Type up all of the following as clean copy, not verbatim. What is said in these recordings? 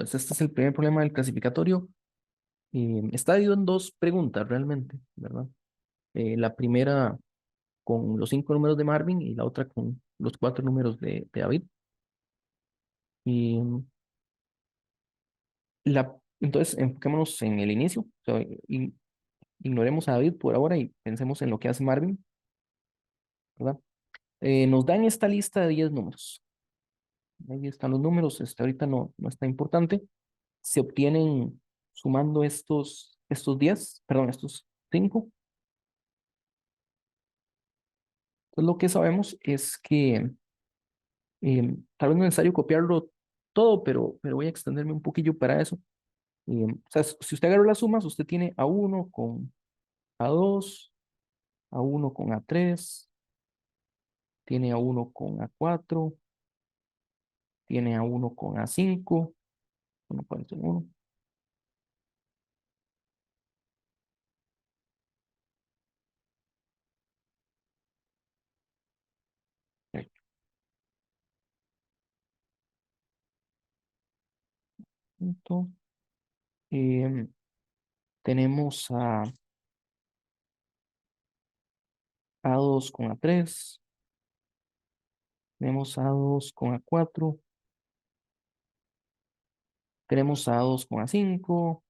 Entonces, este es el primer problema del clasificatorio. Está dividido en dos preguntas realmente, ¿verdad? La primera con los cinco números de Marvin y la otra con los cuatro números de David. Y entonces, enfoquémonos en el inicio. O sea, ignoremos a David por ahora y pensemos en lo que hace Marvin, ¿verdad? Nos dan esta lista de 10 números. Ahí están los números, ahorita no está importante. Se obtienen sumando estos 10, perdón, estos 5. Entonces, lo que sabemos es que tal vez no es necesario copiarlo todo, pero voy a extenderme un poquillo para eso. O sea, si usted agarra las sumas, usted tiene A1 con A2, A1 con A3, tiene A1 con A4, tiene A1 con A5, bueno, ¿cuál es el 1? Perfecto. Em, tenemos a A2 con A3, tenemos A2 con A4, tenemos A2 con A5,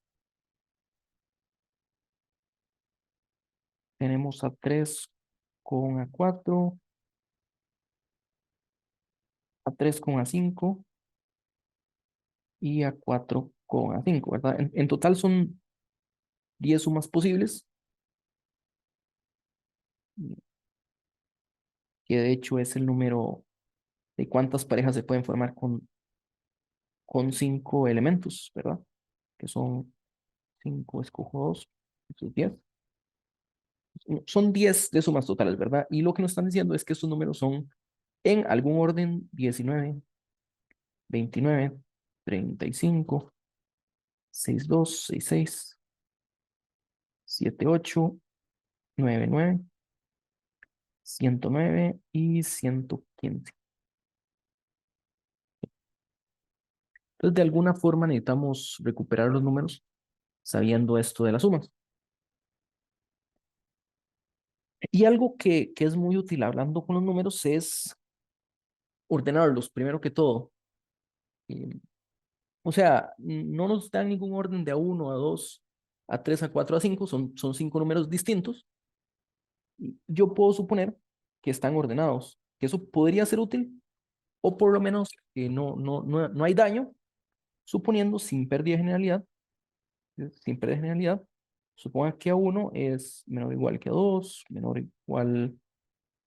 tenemos A3 con A4, A3 con A5 y A4 con A5, ¿verdad? En total son 10 sumas posibles, que de hecho es el número de cuántas parejas se pueden formar con 5 elementos, ¿verdad? Que son 5 escojo 2, esos 10. Son 10 de sumas totales, ¿verdad? Y lo que nos están diciendo es que estos números son en algún orden 19, 29, 35, 62, 66, 78, 99, 109 y 115. Entonces, de alguna forma necesitamos recuperar los números sabiendo esto de las sumas. Y algo que es muy útil hablando con los números es ordenarlos, primero que todo. Eh, o sea, no nos dan ningún orden de A1, A2, A3, A4, A5, son cinco números distintos. Y yo puedo suponer que están ordenados, que eso podría ser útil, o por lo menos que no hay daño, suponiendo sin pérdida de generalidad, sin pérdida de generalidad, suponga que A1 es menor o igual que A2, menor o igual,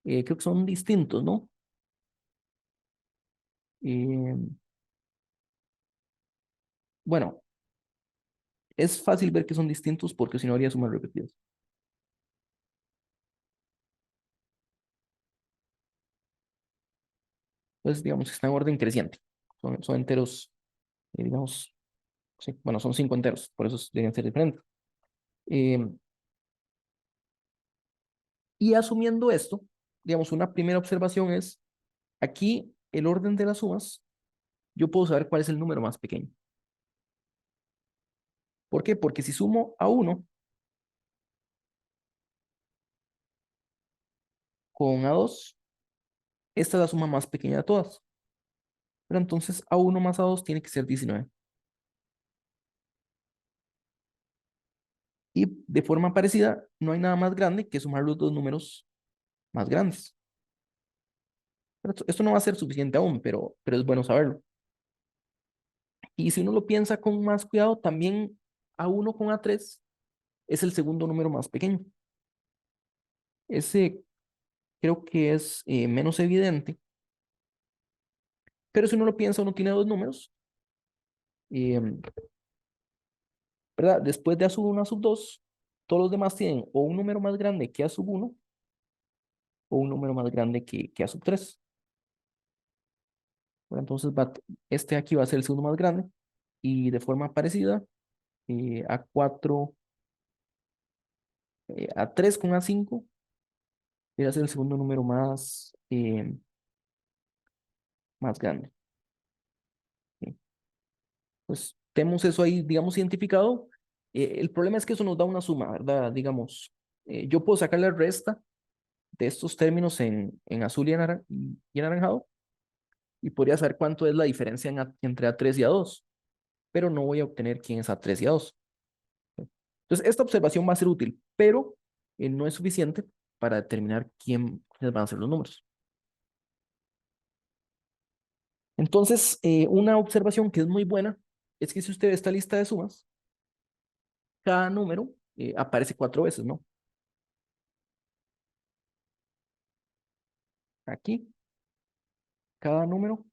creo que son distintos, ¿no? Eh, bueno, es fácil ver que son distintos porque si no habría sumas repetidas. Entonces, digamos que está en orden creciente. Son enteros, digamos, sí, bueno, son cinco enteros, por eso deben ser diferentes. Eh, y asumiendo esto, digamos, una primera observación es, aquí el orden de las sumas, yo puedo saber cuál es el número más pequeño. ¿Por qué? Porque si sumo a uno con a 2, esta es la suma más pequeña de todas. Pero entonces a uno más a 2 tiene que ser 19. Y de forma parecida, no hay nada más grande que sumar los dos números más grandes. Pero esto no va a ser suficiente aún, pero es bueno saberlo. Y si uno lo piensa con más cuidado, también A1 con A3 es el segundo número más pequeño. Ese creo que es menos evidente, pero si uno lo piensa, uno tiene dos números, eh, ¿verdad? Después de A sub 1, A sub 2, todos los demás tienen o un número más grande que A sub 1 o un número más grande que A sub 3. Bueno, entonces este aquí va a ser el segundo más grande y de forma parecida, A4, A3 con A5 debería ser el segundo número más grande. ¿Sí? Pues tenemos eso ahí, digamos, identificado. El problema es que eso nos da una suma, ¿verdad? Digamos, yo puedo sacar la resta de estos términos en azul y anaranjado y podría saber cuánto es la diferencia entre A3 y A2, pero no voy a obtener quién es A3 y A2. Entonces, esta observación va a ser útil, pero no es suficiente para determinar quiénes van a ser los números. Entonces, una observación que es muy buena es que si usted ve esta lista de sumas, cada número aparece 4 veces, ¿no? Aquí, cada número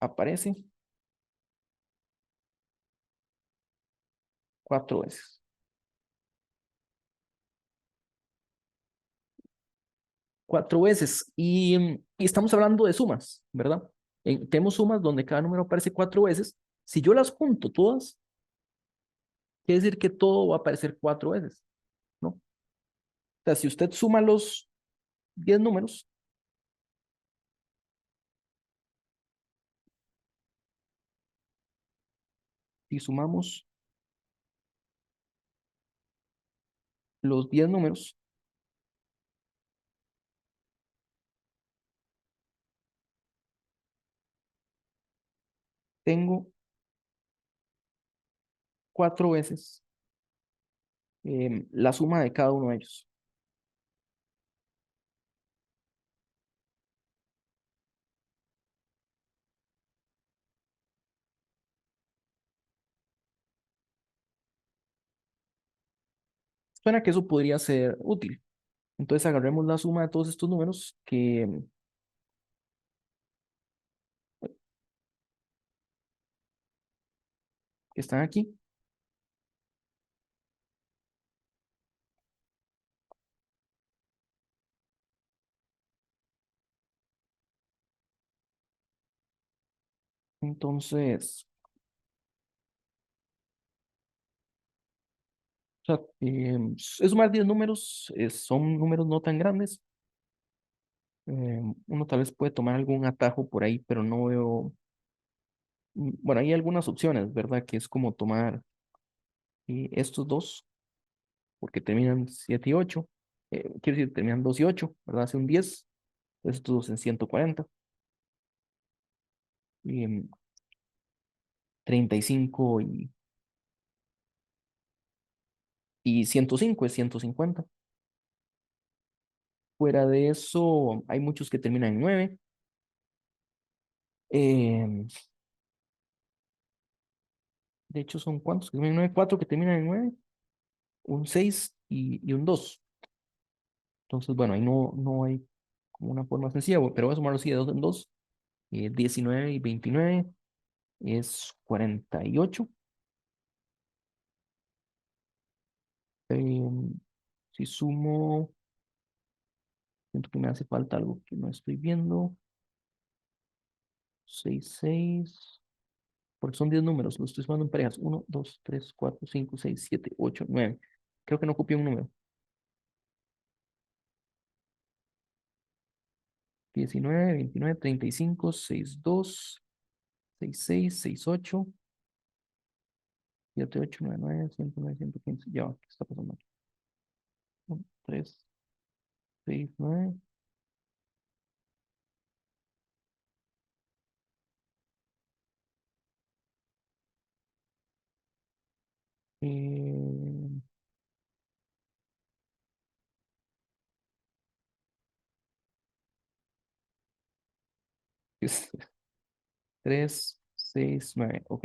aparece 4 veces. 4 veces. Y estamos hablando de sumas, ¿verdad? Tenemos sumas donde cada número aparece 4 veces. Si yo las junto todas, quiere decir que todo va a aparecer 4 veces, ¿no? O sea, si usted suma los 10 números, si sumamos los 10 números, tengo 4 veces la suma de cada uno de ellos. Suena que eso podría ser útil. Entonces agarremos la suma de todos estos números que están aquí. Entonces, o sea, es sumar 10 números, son números no tan grandes. Uno tal vez puede tomar algún atajo por ahí, pero no veo. Bueno, hay algunas opciones, ¿verdad? Que es como tomar estos dos, porque terminan 7 y 8. Quiero decir, terminan 2 y 8, ¿verdad? Hace un 10. Estos dos en 140. Y, 35 y 105 es 150. Fuera de eso, hay muchos que terminan en 9. Eh, de hecho, ¿son cuántos que terminan en 9? 4 que terminan en 9, un 6 y un 2. Entonces, bueno, ahí no hay como una forma sencilla, pero voy a sumarlo así de 2 en 2. 19 y 29 es 48. Eh, si sumo, siento que me hace falta algo que no estoy viendo. 6 6, porque son 10 números, los estoy sumando en parejas. 1, 2, 3, 4, 5, 6, 7, 8, 9. Creo que no copié un número. 19, 29, 35, 62, 66, 68, 78, 99, 109, 115. Ya va, ¿qué está pasando aquí? 1, 3, 6, 9. Eh, es 3, 6, 9. Ok.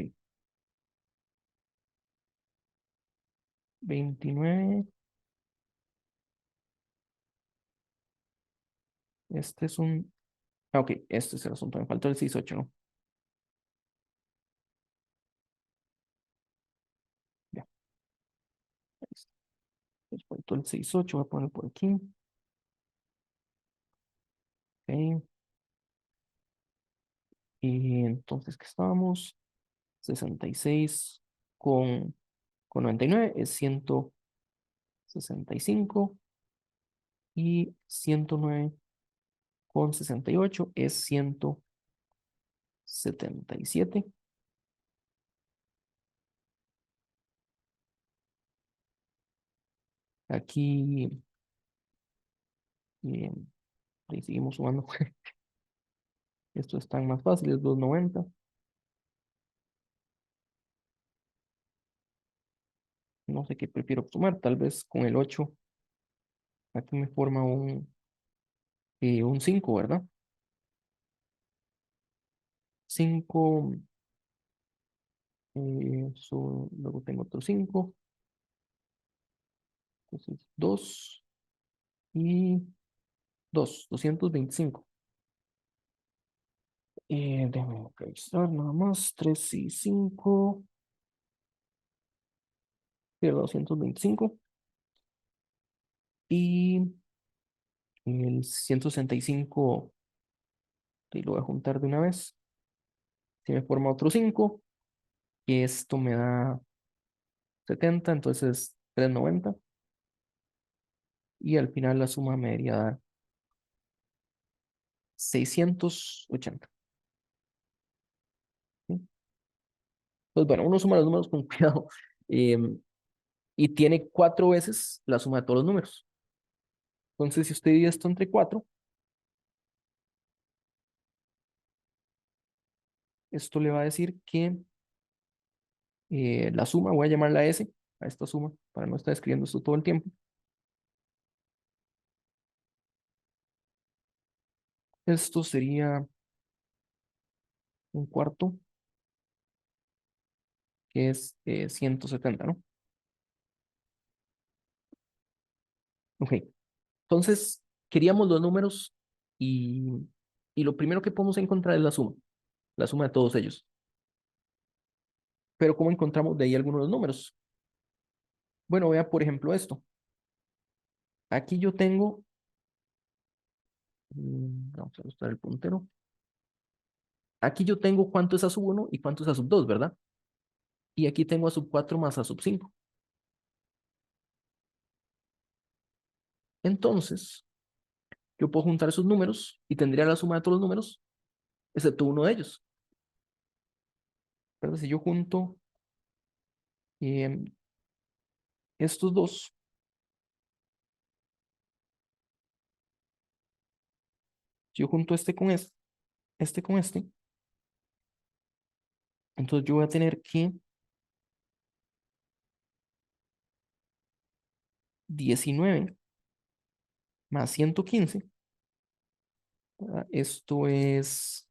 29. Este es un. Ah, ok, este es el asunto. Me faltó el 6, 8, ¿no? Ya, ahí está. Me faltó el 6, 8. Voy a poner por aquí. Ok. Y entonces, ¿qué estábamos? 66 con 99 es 165 y 109 con 68 es 115. 77. Aquí eh, ahí seguimos sumando. Estos están más fáciles, 290. No sé qué prefiero sumar, tal vez con el 8. Aquí me forma un 5, ¿verdad? 5, luego tengo otro 5, entonces 2 y 225. Déjame revisar nada más, 3 y 5, 225. Y el 165, y lo voy a juntar de una vez. Si me forma otro 5, y esto me da 70, entonces 390. Y al final la suma me debería dar 680. ¿Sí? Pues bueno, uno suma los números con cuidado. em, y tiene 4 veces la suma de todos los números. Entonces, si usted divide esto entre 4, esto le va a decir que la suma, voy a llamarla S, a esta suma, para no estar escribiendo esto todo el tiempo. Esto sería un cuarto, que es 170, ¿no? Ok, entonces queríamos los números y, y lo primero que podemos encontrar es la suma de todos ellos. Pero ¿cómo encontramos de ahí algunos de los números? Bueno, vea por ejemplo esto. Aquí yo tengo, vamos a ajustar el puntero. Aquí yo tengo cuánto es a sub 1 y cuánto es a sub 2, ¿verdad? Y aquí tengo a sub 4 más a sub 5. Entonces, yo puedo juntar esos números y tendría la suma de todos los números, excepto uno de ellos. ¿Verdad? Si yo junto em, estos dos, si yo junto este con este, entonces yo voy a tener que 19 más 115, ¿verdad? Esto es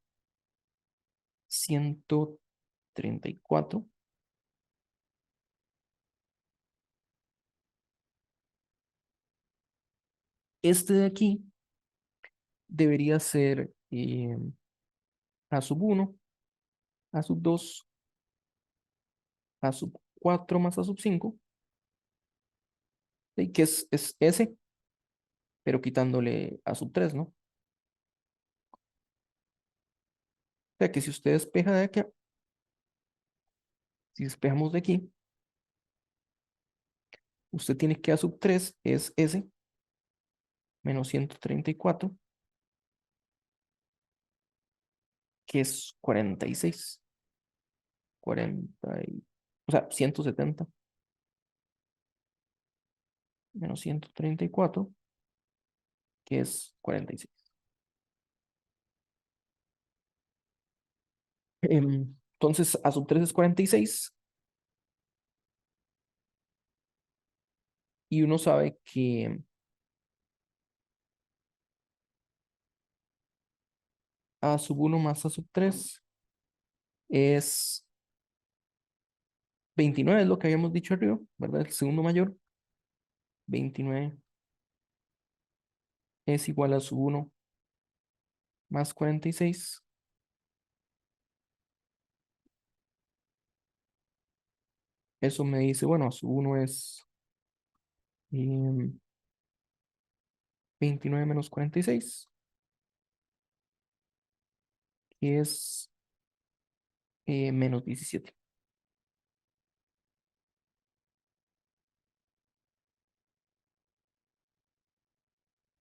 134. Este de aquí debería ser a sub 1, a sub 2, a sub 4 más a sub 5, y que es S, pero quitándole a sub 3, ¿no? O sea que si usted despeja de aquí, si despejamos de aquí, usted tiene que a sub 3 es S menos 134, que es 46. 40 o sea, 170 menos 134, que es 46. Entonces, a sub 3 es 46 y uno sabe que a sub 1 más a sub 3 es 29, es lo que habíamos dicho arriba, ¿verdad? El segundo mayor. 29 es igual a sub 1 más 46. Eso me dice, bueno, sub 1 es 29 menos 46, que es menos 17.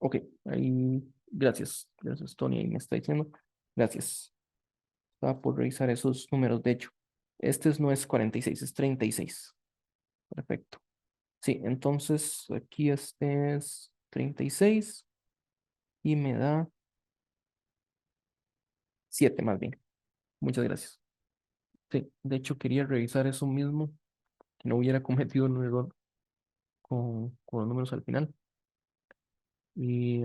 Ok, ahí, gracias, Tony, ahí me está diciendo. Gracias. Estaba por revisar esos números, de hecho. No es 46, es 36. Perfecto. Sí, entonces aquí este es 36 y me da 7 más bien. Muchas gracias. Sí, de hecho quería revisar eso mismo, que no hubiera cometido un error con los números al final. Y,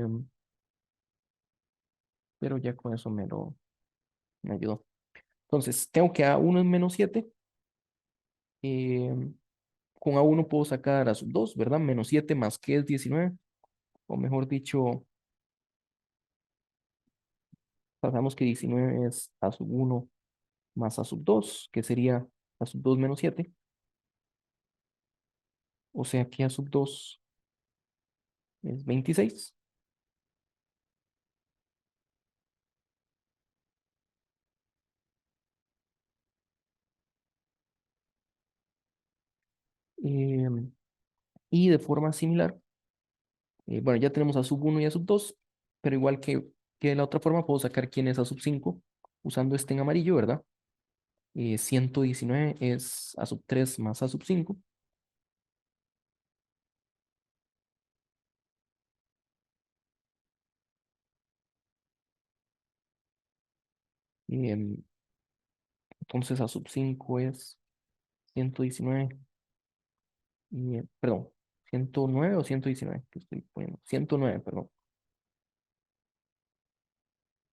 pero ya con eso me ayudó. Entonces, tengo que A1 es -7. Con A1 puedo sacar a sub 2, ¿verdad? -7 más que es 19. O mejor dicho, pasamos que 19 es a sub 1 más a sub 2, que sería a sub 2 -7. O sea que a sub 2 es 26. Em, y de forma similar, bueno, ya tenemos a sub 1 y a sub 2, pero igual que de la otra forma, puedo sacar quién es a sub 5 usando este en amarillo, ¿verdad? 119 es a sub 3 más a sub 5. Em, entonces a sub 5 es 119 y, perdón, 109 o 119, que estoy poniendo. 109, perdón.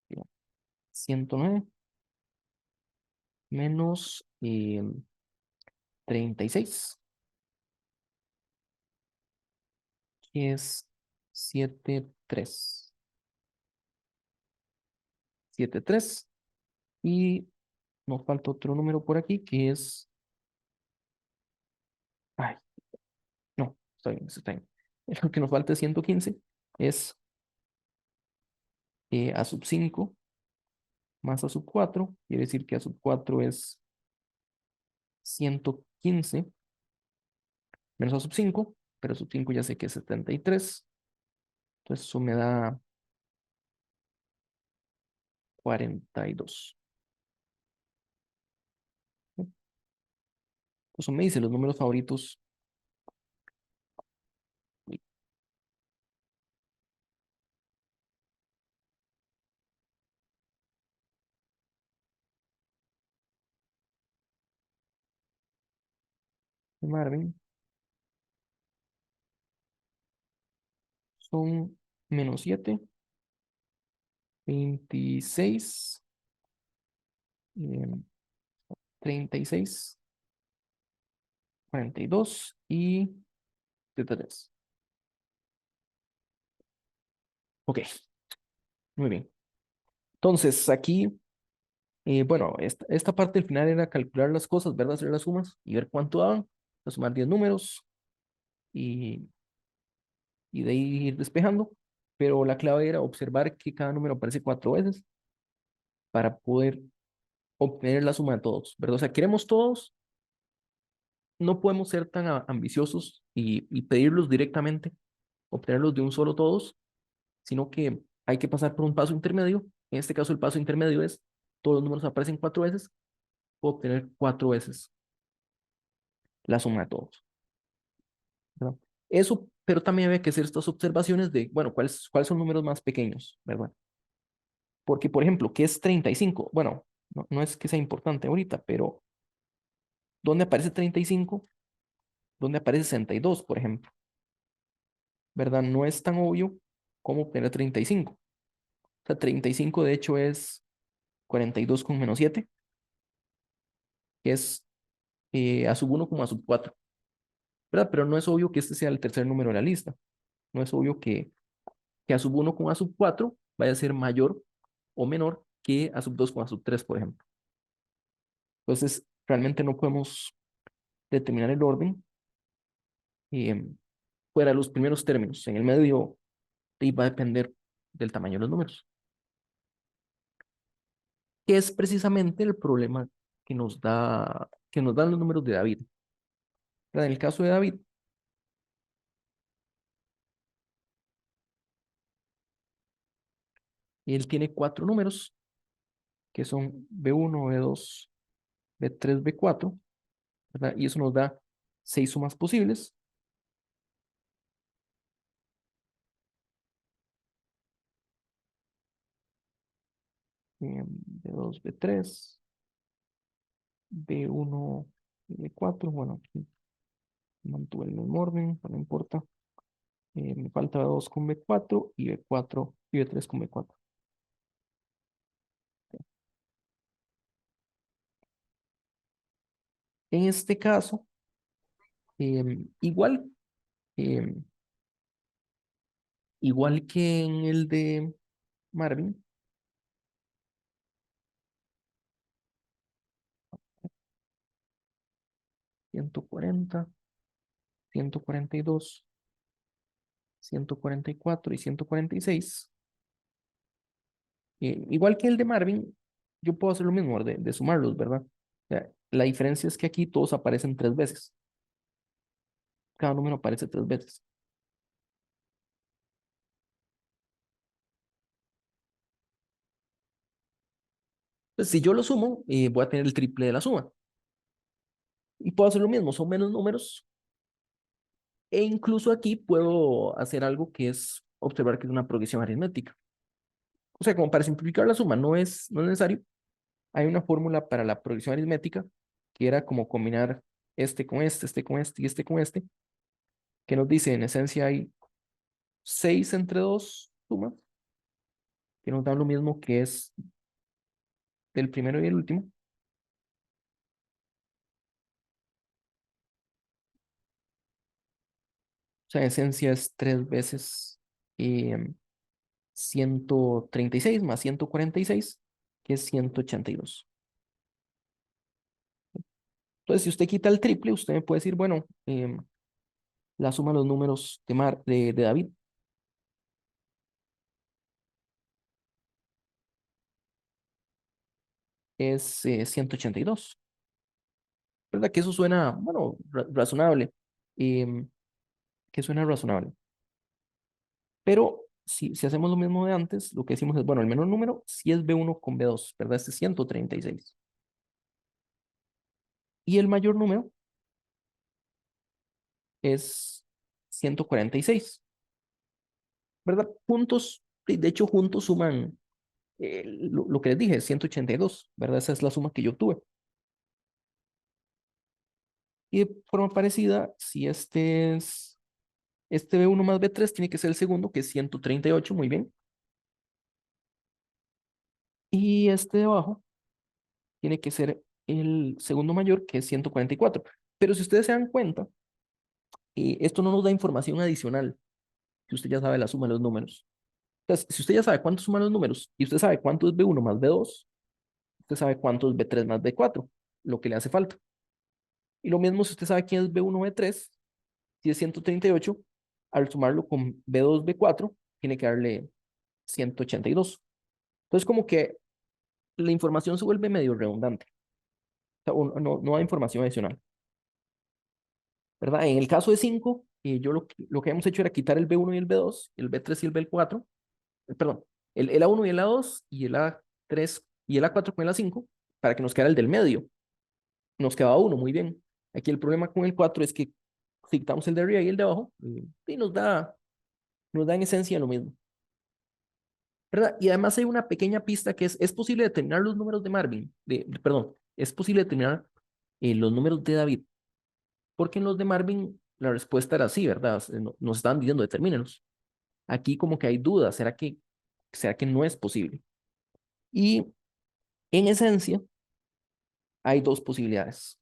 Ya, 109 menos 36, que es 73. 73. Y nos falta otro número por aquí que es. Ay, no, está bien, está bien. Lo que nos falta es 115. Es a sub 5 más a sub 4. Quiere decir que a sub 4 es 115 menos a sub 5, pero sub 5 ya sé que es 73. Entonces eso me da 42. ¿No? Eso me dice los números favoritos. Uy, de Marvin son -7, 26, eh, 36, 42 y 73. Ok, muy bien. Entonces aquí, bueno, esta parte del final era calcular las cosas, ¿verdad? Hacer las sumas y ver cuánto daban. Sumar 10 números y, y de ahí ir despejando. Pero la clave era observar que cada número aparece 4 veces para poder obtener la suma de todos, ¿verdad? O sea, queremos todos, no podemos ser tan ambiciosos y pedirlos directamente, obtenerlos de un solo todos, sino que hay que pasar por un paso intermedio. En este caso, el paso intermedio es todos los números aparecen 4 veces, puedo obtener 4 veces la suma de todos, ¿verdad? Eso, pero también había que hacer estas observaciones de, bueno, ¿cuáles son números más pequeños, ¿verdad? Porque, por ejemplo, ¿qué es 35? Bueno, no es que sea importante ahorita, pero ¿dónde aparece 35? ¿Dónde aparece 62, por ejemplo? ¿Verdad? No es tan obvio como obtener 35. O sea, 35 de hecho es 42 con -7, que es a sub 1 como a sub 4, ¿verdad? Pero no es obvio que este sea el tercer número de la lista. No es obvio que a sub 1 con a sub 4 vaya a ser mayor o menor que a sub 2 con a sub 3, por ejemplo. Entonces, realmente no podemos determinar el orden eh, fuera de los primeros términos. En el medio y va a depender del tamaño de los números, que es precisamente el problema que nos dan los números de David. En el caso de David, él tiene 4 números que son B1, B2, B3, B4, ¿verdad? Y eso nos da 6 sumas posibles. B2, B3, B1, B4. Bueno, aquí mantuve el mismo orden, no importa. Me falta B2 con B4 y B4 y B3 con B4. En este caso, igual, em, igual que en el de Marvin, 140, 142, 144 y 146. Igual que el de Marvin, yo puedo hacer lo mismo de sumarlos, ¿verdad? O sea, la diferencia es que aquí todos aparecen 3 veces. Cada número aparece 3 veces. Entonces, si yo lo sumo, voy a tener el triple de la suma. Y puedo hacer lo mismo, son menos números. E incluso aquí puedo hacer algo que es observar que es una progresión aritmética. O sea, como para simplificar la suma, no es necesario. Hay una fórmula para la progresión aritmética que era como combinar este con este y este con este, que nos dice en esencia hay 6 entre 2 sumas, que nos dan lo mismo que es del primero y el último. O sea, en esencia es 3 veces eh, 136 más 146, que es 182. Entonces, si usted quita el triple, usted me puede decir, bueno, la suma de los números de David es 182. ¿Verdad? Que eso suena, bueno, razonable. em, que suena razonable. Pero si hacemos lo mismo de antes, lo que decimos es, bueno, el menor número sí es B1 con B2, ¿verdad? Este es 136. Y el mayor número es 146, ¿verdad? Juntos, de hecho, juntos suman lo que les dije, 182, ¿verdad? Esa es la suma que yo obtuve. Y de forma parecida, si este B1 más B3 tiene que ser el segundo, que es 138, muy bien. Y este de abajo tiene que ser el segundo mayor, que es 144. Pero si ustedes se dan cuenta, esto no nos da información adicional, que usted ya sabe la suma de los números. Entonces, si usted ya sabe cuánto suman los números y usted sabe cuánto es B1 más B2, usted sabe cuánto es B3 más B4, lo que le hace falta. Y lo mismo si usted sabe quién es B1, B3, si es 138, al sumarlo con B2, B4, tiene que darle 182. Entonces, como que la información se vuelve medio redundante. O sea, no da información adicional, ¿verdad? En el caso de 5, yo lo que hemos hecho era quitar el B1 y el B2, el B3 y el B4, perdón, el A1 y el A2 y el A3 y el A4 con el A5 para que nos quedara el del medio. Nos quedaba uno, muy bien. Aquí el problema con el 4 es que si quitamos el de arriba y el de abajo, y nos da en esencia lo mismo, ¿verdad? Y además hay una pequeña pista que es posible determinar los números de Marvin, perdón, es posible determinar los números de David, porque en los de Marvin la respuesta era así, ¿verdad? Nos estaban diciendo, determínenos. Aquí como que hay dudas, ¿será que no es posible? Y en esencia hay dos posibilidades.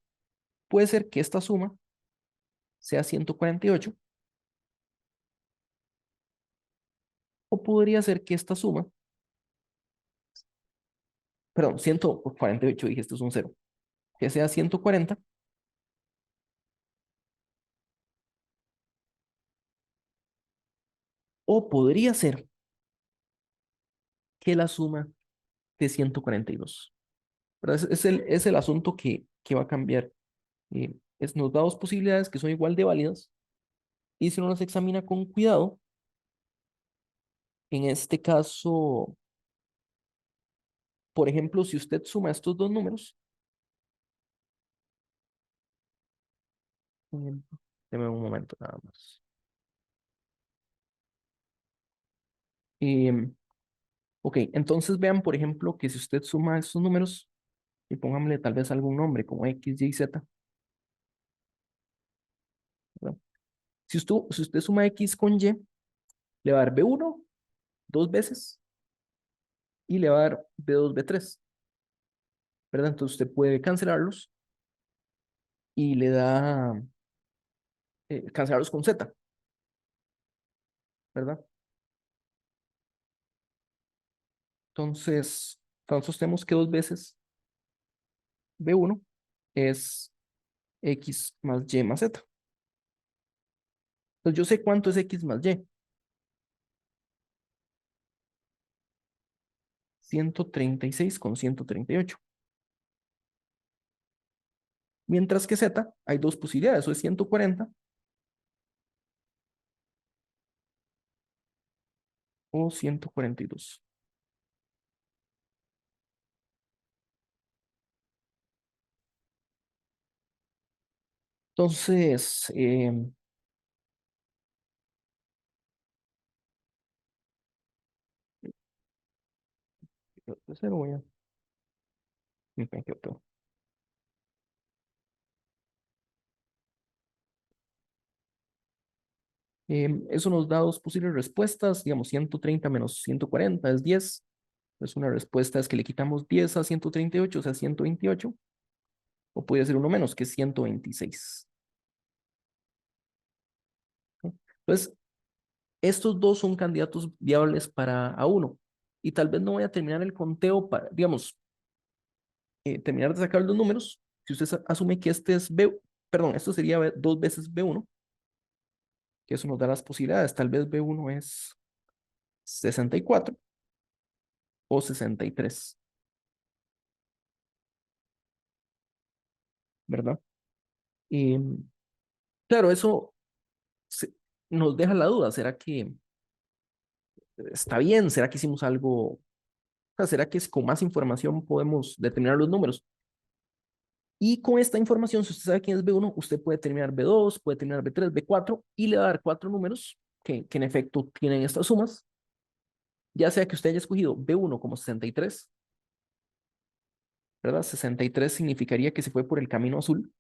Puede ser que esta suma sea 148 o podría ser que esta suma, perdón, 148, dije, esto es un cero, que sea 140 o podría ser que la suma de 142. Pero es el asunto que va a cambiar. Nos da dos posibilidades que son igual de válidas y si uno las examina con cuidado, en este caso por ejemplo, si usted suma estos dos números, eh, deme un momento nada más. Em, ok, entonces vean, por ejemplo, que si usted suma estos números y pónganle tal vez algún nombre como X, Y, Z, ¿verdad? Si usted suma X con Y, le va a dar B1 dos veces y le va a dar B2, B3, ¿verdad? Entonces usted puede cancelarlos y le da, cancelarlos con Z, ¿verdad? Entonces tenemos que dos veces B1 es X más Y más Z. Entonces yo sé cuánto es X más Y, 136,138. Mientras que Z hay dos posibilidades, eso es 140 o 142. Entonces, cero voy a... ok, ok. Eso nos da dos posibles respuestas, digamos 130 menos 140 es 10. Es una respuesta es que le quitamos 10 a 138, o sea, 128, o puede ser uno menos, que es 126. ¿Ok? Entonces, estos dos son candidatos viables para A1. Y tal vez no voy a terminar el conteo para, digamos, terminar de sacar los números. Si usted asume que este es B, perdón, esto sería dos veces B1, que eso nos da las posibilidades. Tal vez B1 es 64 o 63, ¿verdad? Y claro, eso se- nos deja la duda. ¿Será que está bien? ¿Será que hicimos algo? O sea, ¿será que con más información podemos determinar los números? Y con esta información, si usted sabe quién es B1, usted puede terminar B2, puede terminar B3, B4 y le va a dar cuatro números que en efecto tienen estas sumas, ya sea que usted haya escogido B1 como 63, ¿verdad? 63 significaría que se fue por el camino azul,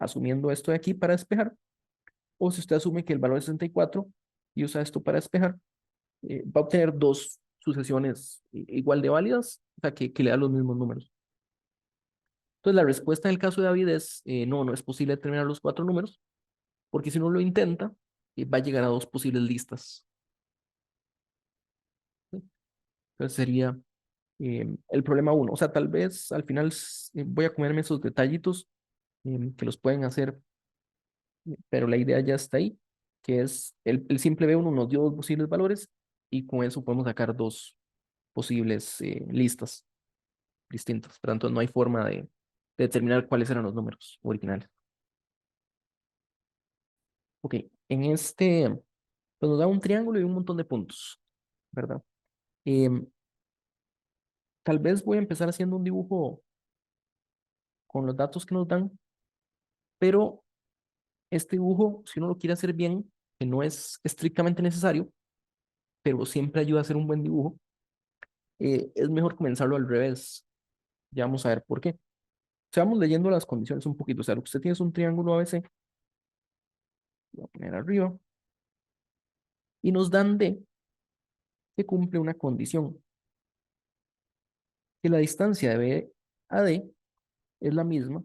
asumiendo esto de aquí para despejar, o si usted asume que el valor es 64 y usa esto para despejar, va a obtener dos sucesiones igual de válidas, o sea, que le da los mismos números. Entonces, la respuesta en el caso de David es, no, no es posible determinar los cuatro números, porque si uno lo intenta, va a llegar a dos posibles listas. ¿Sí? Entonces sería el problema uno. O sea, tal vez al final voy a comerme esos detallitos que los pueden hacer, pero la idea ya está ahí, que es el simple B1 nos dio dos posibles valores y con eso podemos sacar dos posibles listas distintas. Pero entonces no hay forma de determinar cuáles eran los números originales. Ok, en este, pues nos da un triángulo y un montón de puntos, ¿verdad? Em, Tal vez voy a empezar haciendo un dibujo con los datos que nos dan, pero este dibujo, si uno lo quiere hacer bien, que no es estrictamente necesario, pero siempre ayuda a hacer un buen dibujo, es mejor comenzarlo al revés. Ya vamos a ver por qué. O sea, vamos leyendo las condiciones un poquito. O sea, lo que usted tiene es un triángulo ABC, lo voy a poner arriba, y nos dan D que cumple una condición, que la distancia de B a D es la misma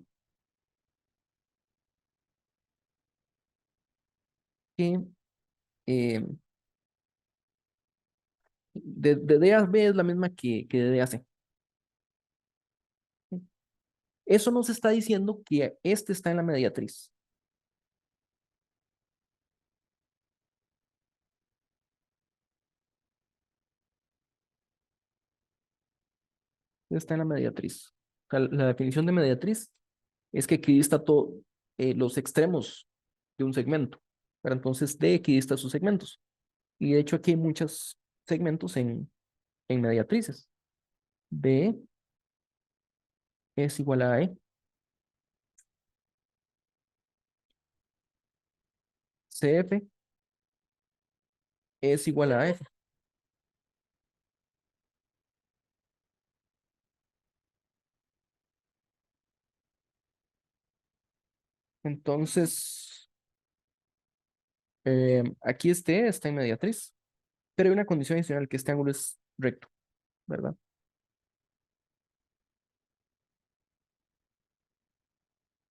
que eh, de D a B es la misma que de D a C. Eso nos está diciendo que este está en la mediatriz. Está en la mediatriz. O sea, la definición de mediatriz es que equidista todo, los extremos de un segmento. Pero entonces D equidista sus segmentos. Y de hecho aquí hay muchos segmentos en mediatrices. B es igual a E, CF es igual a F. Entonces, aquí este está en mediatriz, pero hay una condición adicional que este ángulo es recto, ¿verdad?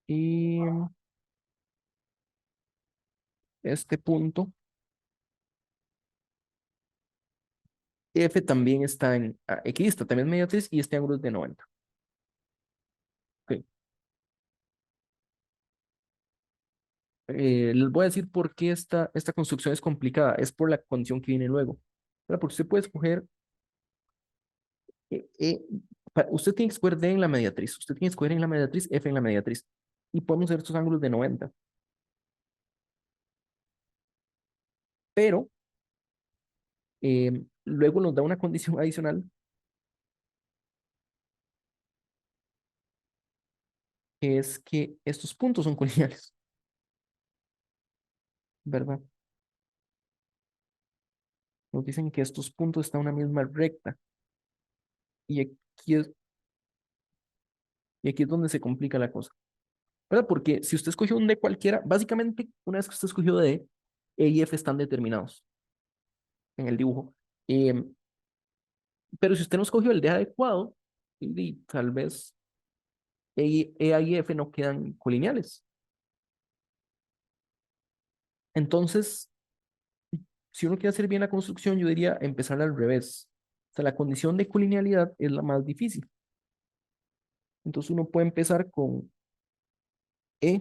Y este punto F también está en equidista, también es mediatriz y este ángulo es de 90. Ok. Les voy a decir por qué esta construcción es complicada. Es por la condición que viene luego. ¿Verdad? Porque usted puede escoger, eh, eh, usted tiene que escoger D en la mediatriz, usted tiene que escoger en la mediatriz F en la mediatriz. Y podemos hacer estos ángulos de 90. Pero luego nos da una condición adicional, que es que estos puntos son colineales, ¿verdad? Nos dicen que estos puntos están en una misma recta. Y aquí es, y aquí es donde se complica la cosa. ¿Verdad? Porque si usted escogió un D cualquiera, básicamente, una vez que usted escogió D, E y F están determinados en el dibujo. Em, pero si usted no escogió el D adecuado, y tal vez E y F no quedan colineales. Entonces, si uno quiere hacer bien la construcción, yo diría empezar al revés. O sea, la condición de colinealidad es la más difícil. Entonces uno puede empezar con E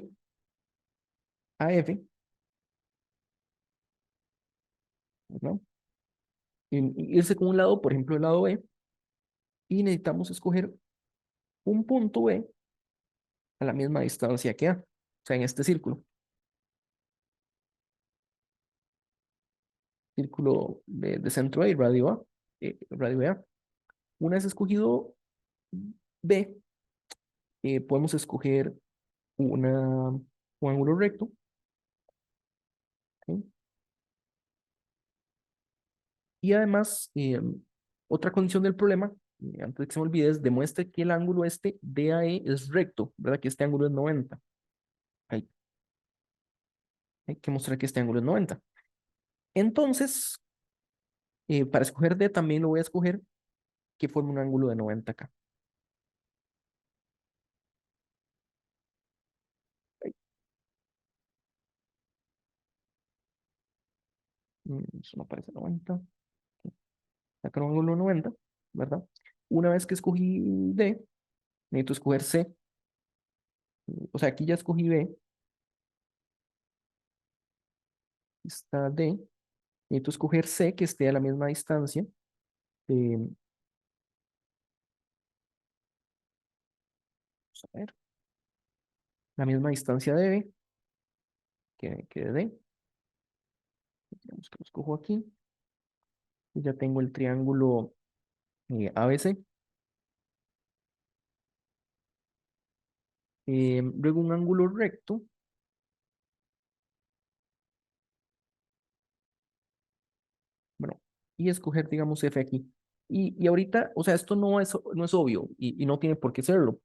a F, ¿no? Y irse con un lado, por ejemplo, el lado E, y necesitamos escoger un punto B a la misma distancia que A, o sea, en este círculo, círculo de centro A y radio A, radio A. Una vez escogido B, podemos escoger un ángulo recto, ¿sí? Y además, otra condición del problema, antes de que se me olvide, es demuestre que el ángulo este DAE es recto, ¿verdad? Que este ángulo es 90. Hay, hay que mostrar que este ángulo es 90. Entonces, para escoger D también lo voy a escoger que forme un ángulo de 90 acá. Ay, eso no parece 90. Sacar un ángulo de 90, ¿verdad? Una vez que escogí D, necesito escoger C. O sea, aquí ya escogí B, está D. Necesito escoger C que esté a la misma distancia. Vamos a ver, la misma distancia de B que de D. Digamos que lo escojo aquí. Y ya tengo el triángulo ABC. Luego un ángulo recto. Bueno, y escoger, digamos, F aquí. Y ahorita, o sea, esto no es obvio y no tiene por qué serlo.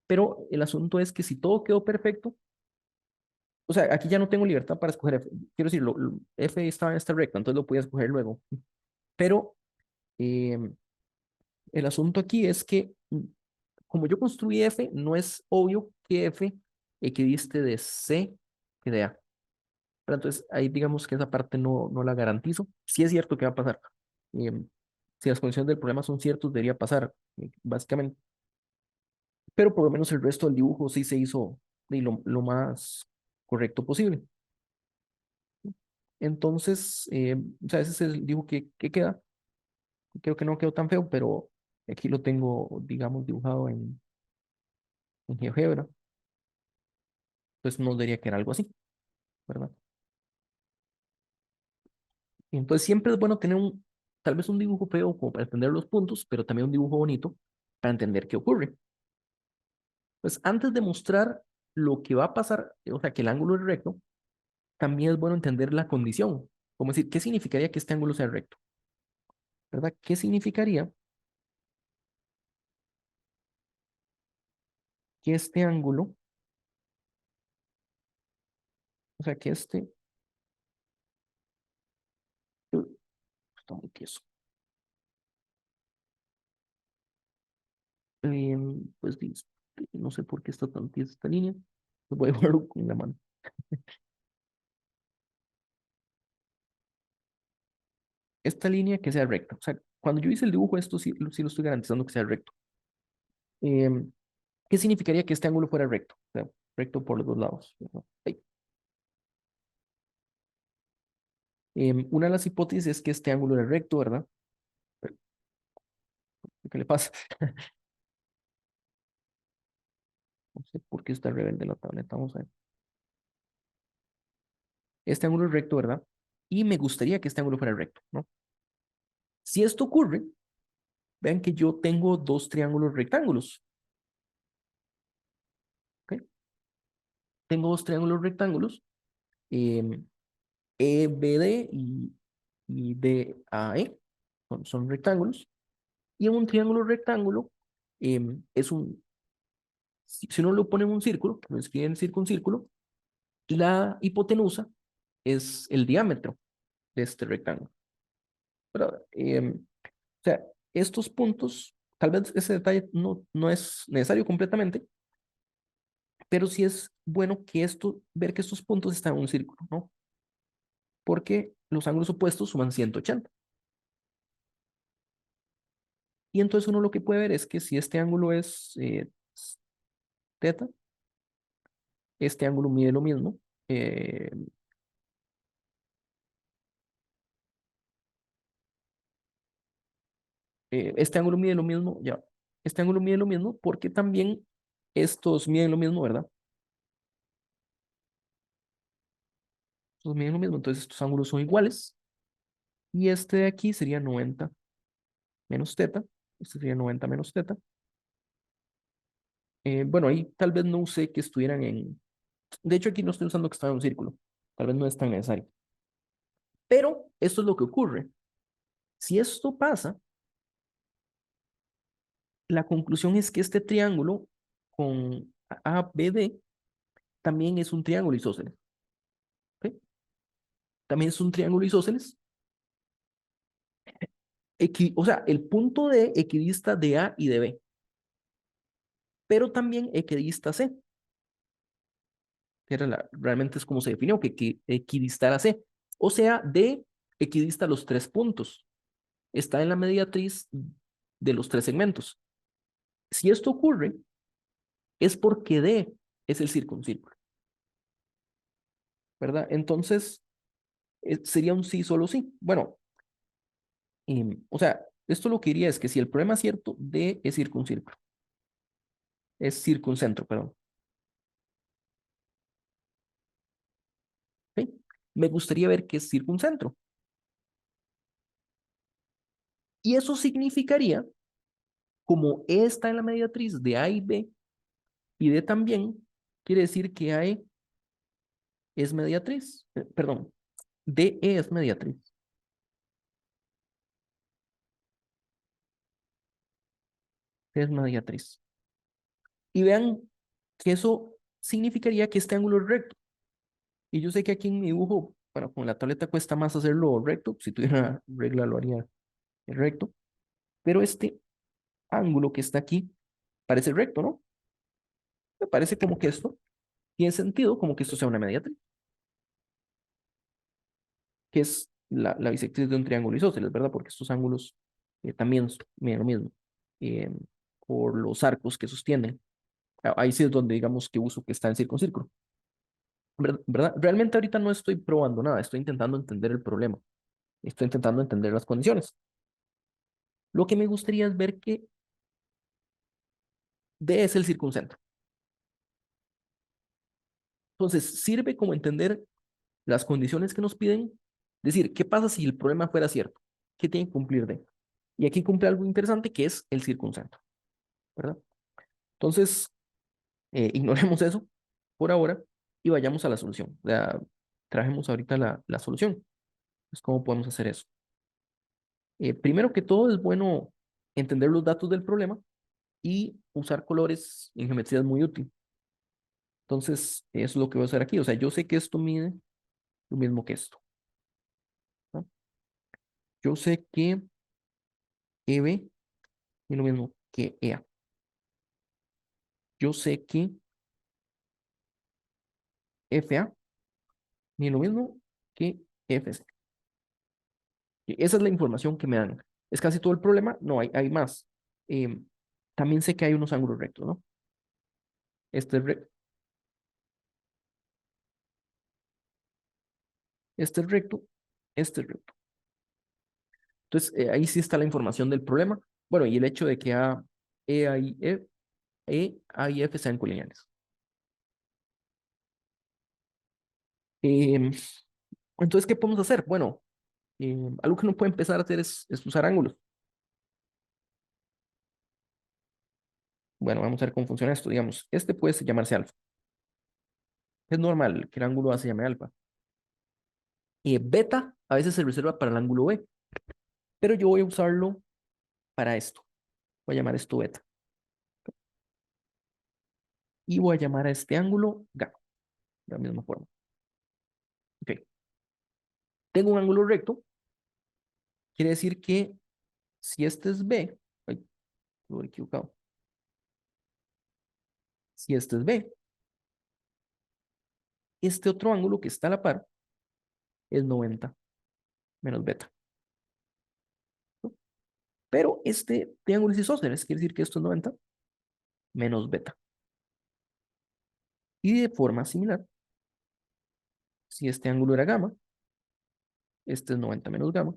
Pero el asunto es que si todo quedó perfecto, o sea, aquí ya no tengo libertad para escoger F. Quiero decir, F estaba en esta recta, entonces lo podía escoger luego. Pero eh, el asunto aquí es que, como yo construí F, no es obvio que F equidiste de C que de A. Pero entonces, ahí digamos que esa parte no la garantizo. Sí es cierto que va a pasar. Eh, si las condiciones del problema son ciertas, debería pasar, básicamente. Pero por lo menos el resto del dibujo sí se hizo de lo más correcto posible. Entonces, o sea, ese es el dibujo que queda. Creo que no quedó tan feo, pero aquí lo tengo, digamos, dibujado en GeoGebra. Entonces no diría que era algo así, ¿verdad? Y entonces siempre es bueno tener tal vez un dibujo feo como para entender los puntos, pero también un dibujo bonito para entender qué ocurre. Pues antes de mostrar lo que va a pasar, o sea, que el ángulo es recto, también es bueno entender la condición. Como decir, ¿qué significaría que este ángulo sea recto? ¿Verdad? ¿Qué significaría que este ángulo, o sea, que está muy tieso. Pues no sé por qué está tan tiesa esta línea. Voy a dibujarlo con la mano. Esta línea que sea recta. O sea, cuando yo hice el dibujo, esto sí, sí lo estoy garantizando que sea recto. Em, ¿Qué significaría que este ángulo fuera recto? O sea, recto por los dos lados, ¿verdad? Ahí. Una de las hipótesis es que este ángulo es recto, ¿verdad? Pero, ¿qué le pasa? No sé por qué está rebelde la tableta. Vamos a ver. Este ángulo es recto, ¿verdad? Y me gustaría que este ángulo fuera recto, ¿no? Si esto ocurre, vean que yo tengo dos triángulos rectángulos, ¿ok? Tengo dos triángulos rectángulos, em, EBD y DAE, son rectángulos. Y en un triángulo rectángulo, es si uno lo pone en un círculo, lo escribe en circuncírculo, la hipotenusa es el diámetro de este rectángulo. Pero, o sea, estos puntos, tal vez ese detalle no es necesario completamente, pero sí es bueno que ver que estos puntos están en un círculo, ¿no? Porque los ángulos opuestos suman 180. Y entonces uno lo que puede ver es que si este ángulo es teta, este ángulo mide lo mismo. eh, este ángulo mide lo mismo, ya. Este ángulo mide lo mismo porque también estos miden lo mismo, ¿verdad? Estos miden lo mismo, entonces estos ángulos son iguales. Y este de aquí sería 90 menos teta. Este sería 90 menos teta. Bueno, ahí tal vez no usé que estuvieran en... De hecho, aquí no estoy usando que estaba en un círculo. Tal vez no es tan necesario. Pero esto es lo que ocurre. Si esto pasa, la conclusión es que este triángulo con ABD también es un triángulo isósceles. ¿Ok? También es un triángulo isósceles. O sea, el punto D equidista de A y de B, pero también equidista C, que realmente es como se definió, que equidistar a C. O sea, D equidista los tres puntos. Está en la mediatriz de los tres segmentos. Si esto ocurre, es porque D es el circuncírculo, ¿verdad? Entonces, sería un sí, solo sí. Bueno, o sea, esto lo que diría es que si el problema es cierto, D es circuncírculo, es circuncentro, perdón. ¿Ok? Me gustaría ver qué es circuncentro. Y eso significaría, como E está en la mediatriz de A y B, y D también, quiere decir que AE es mediatriz. Perdón, DE es mediatriz. Es mediatriz. Y vean que eso significaría que este ángulo es recto. Y yo sé que aquí en mi dibujo, bueno, con la tableta cuesta más hacerlo recto. Si tuviera regla lo haría recto. Pero este ángulo que está aquí parece recto, ¿no? Me parece como que esto tiene sentido, como que esto sea una mediatriz, que es la bisectriz de un triángulo isósceles, ¿verdad? Porque estos ángulos también miden lo mismo, eh, por los arcos que sostienen. Ahí sí es donde digamos que uso que está en circuncírculo. ¿Verdad? Realmente ahorita no estoy probando nada, estoy intentando entender el problema, estoy intentando entender las condiciones. Lo que me gustaría es ver que D es el circuncentro. Entonces, sirve como entender las condiciones que nos piden, decir, ¿qué pasa si el problema fuera cierto? ¿Qué tiene que cumplir D? Y aquí cumple algo interesante que es el circuncentro. ¿verdad? Entonces, ignoremos eso por ahora y vayamos a la solución. O sea, trajemos ahorita la solución. Entonces, ¿cómo podemos hacer eso? Primero que todo, es bueno entender los datos del problema y usar colores en geometría es muy útil. Entonces, eso es lo que voy a hacer aquí. O sea, yo sé que esto mide lo mismo que esto, ¿no? Yo sé que EB es lo mismo que EA. Yo sé que FA es lo mismo que FC. Y esa es la información que me dan. ¿Es casi todo el problema? No, hay más. Eh, También sé que hay unos ángulos rectos, ¿no? Este es, este es recto, este es recto. Entonces, ahí sí está la información del problema. Bueno, y el hecho de que A y F sean colineales. Eh, entonces, ¿qué podemos hacer? Bueno, algo que uno puede empezar a hacer es usar ángulos. Bueno, vamos a ver cómo funciona esto. Digamos, este puede llamarse alfa. Es normal que el ángulo A se llame alfa. Y beta a veces se reserva para el ángulo B, pero yo voy a usarlo para esto. Voy a llamar esto beta. Y voy a llamar a este ángulo gamma, de la misma forma. Ok. Tengo un ángulo recto. Quiere decir que si este es B, ay, lo he equivocado. Si este es B, este otro ángulo que está a la par es 90 menos beta. Pero este triángulo es isósceles, quiere decir que esto es 90 menos beta. Y de forma similar, si este ángulo era gamma, este es 90 menos gamma.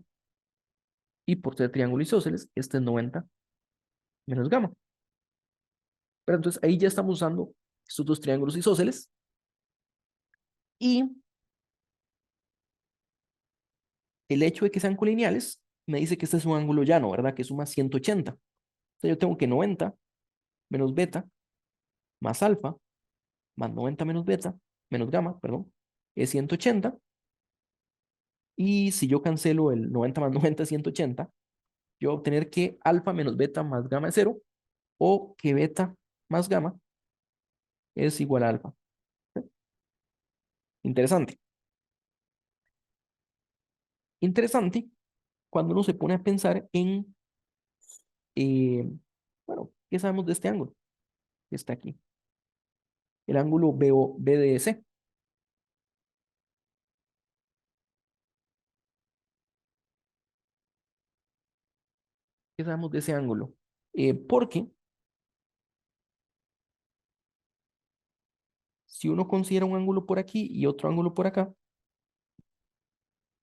Y por ser triángulo isósceles, este es 90 menos gamma. Pero entonces ahí ya estamos usando estos dos triángulos isósceles. Y el hecho de que sean colineales me dice que este es un ángulo llano, ¿verdad? Que suma 180. Entonces yo tengo que 90 menos beta más alfa más 90 menos beta menos gamma, perdón, es 180. Y si yo cancelo el 90 más 90 es 180, yo voy a obtener que alfa menos beta más gamma es cero, o que beta más gamma es igual a alfa. Interesante. Interesante cuando uno se pone a pensar en, eh, bueno, ¿qué sabemos de este ángulo que está aquí? El ángulo BDC. ¿Qué sabemos de ese ángulo? Porque si uno considera un ángulo por aquí y otro ángulo por acá,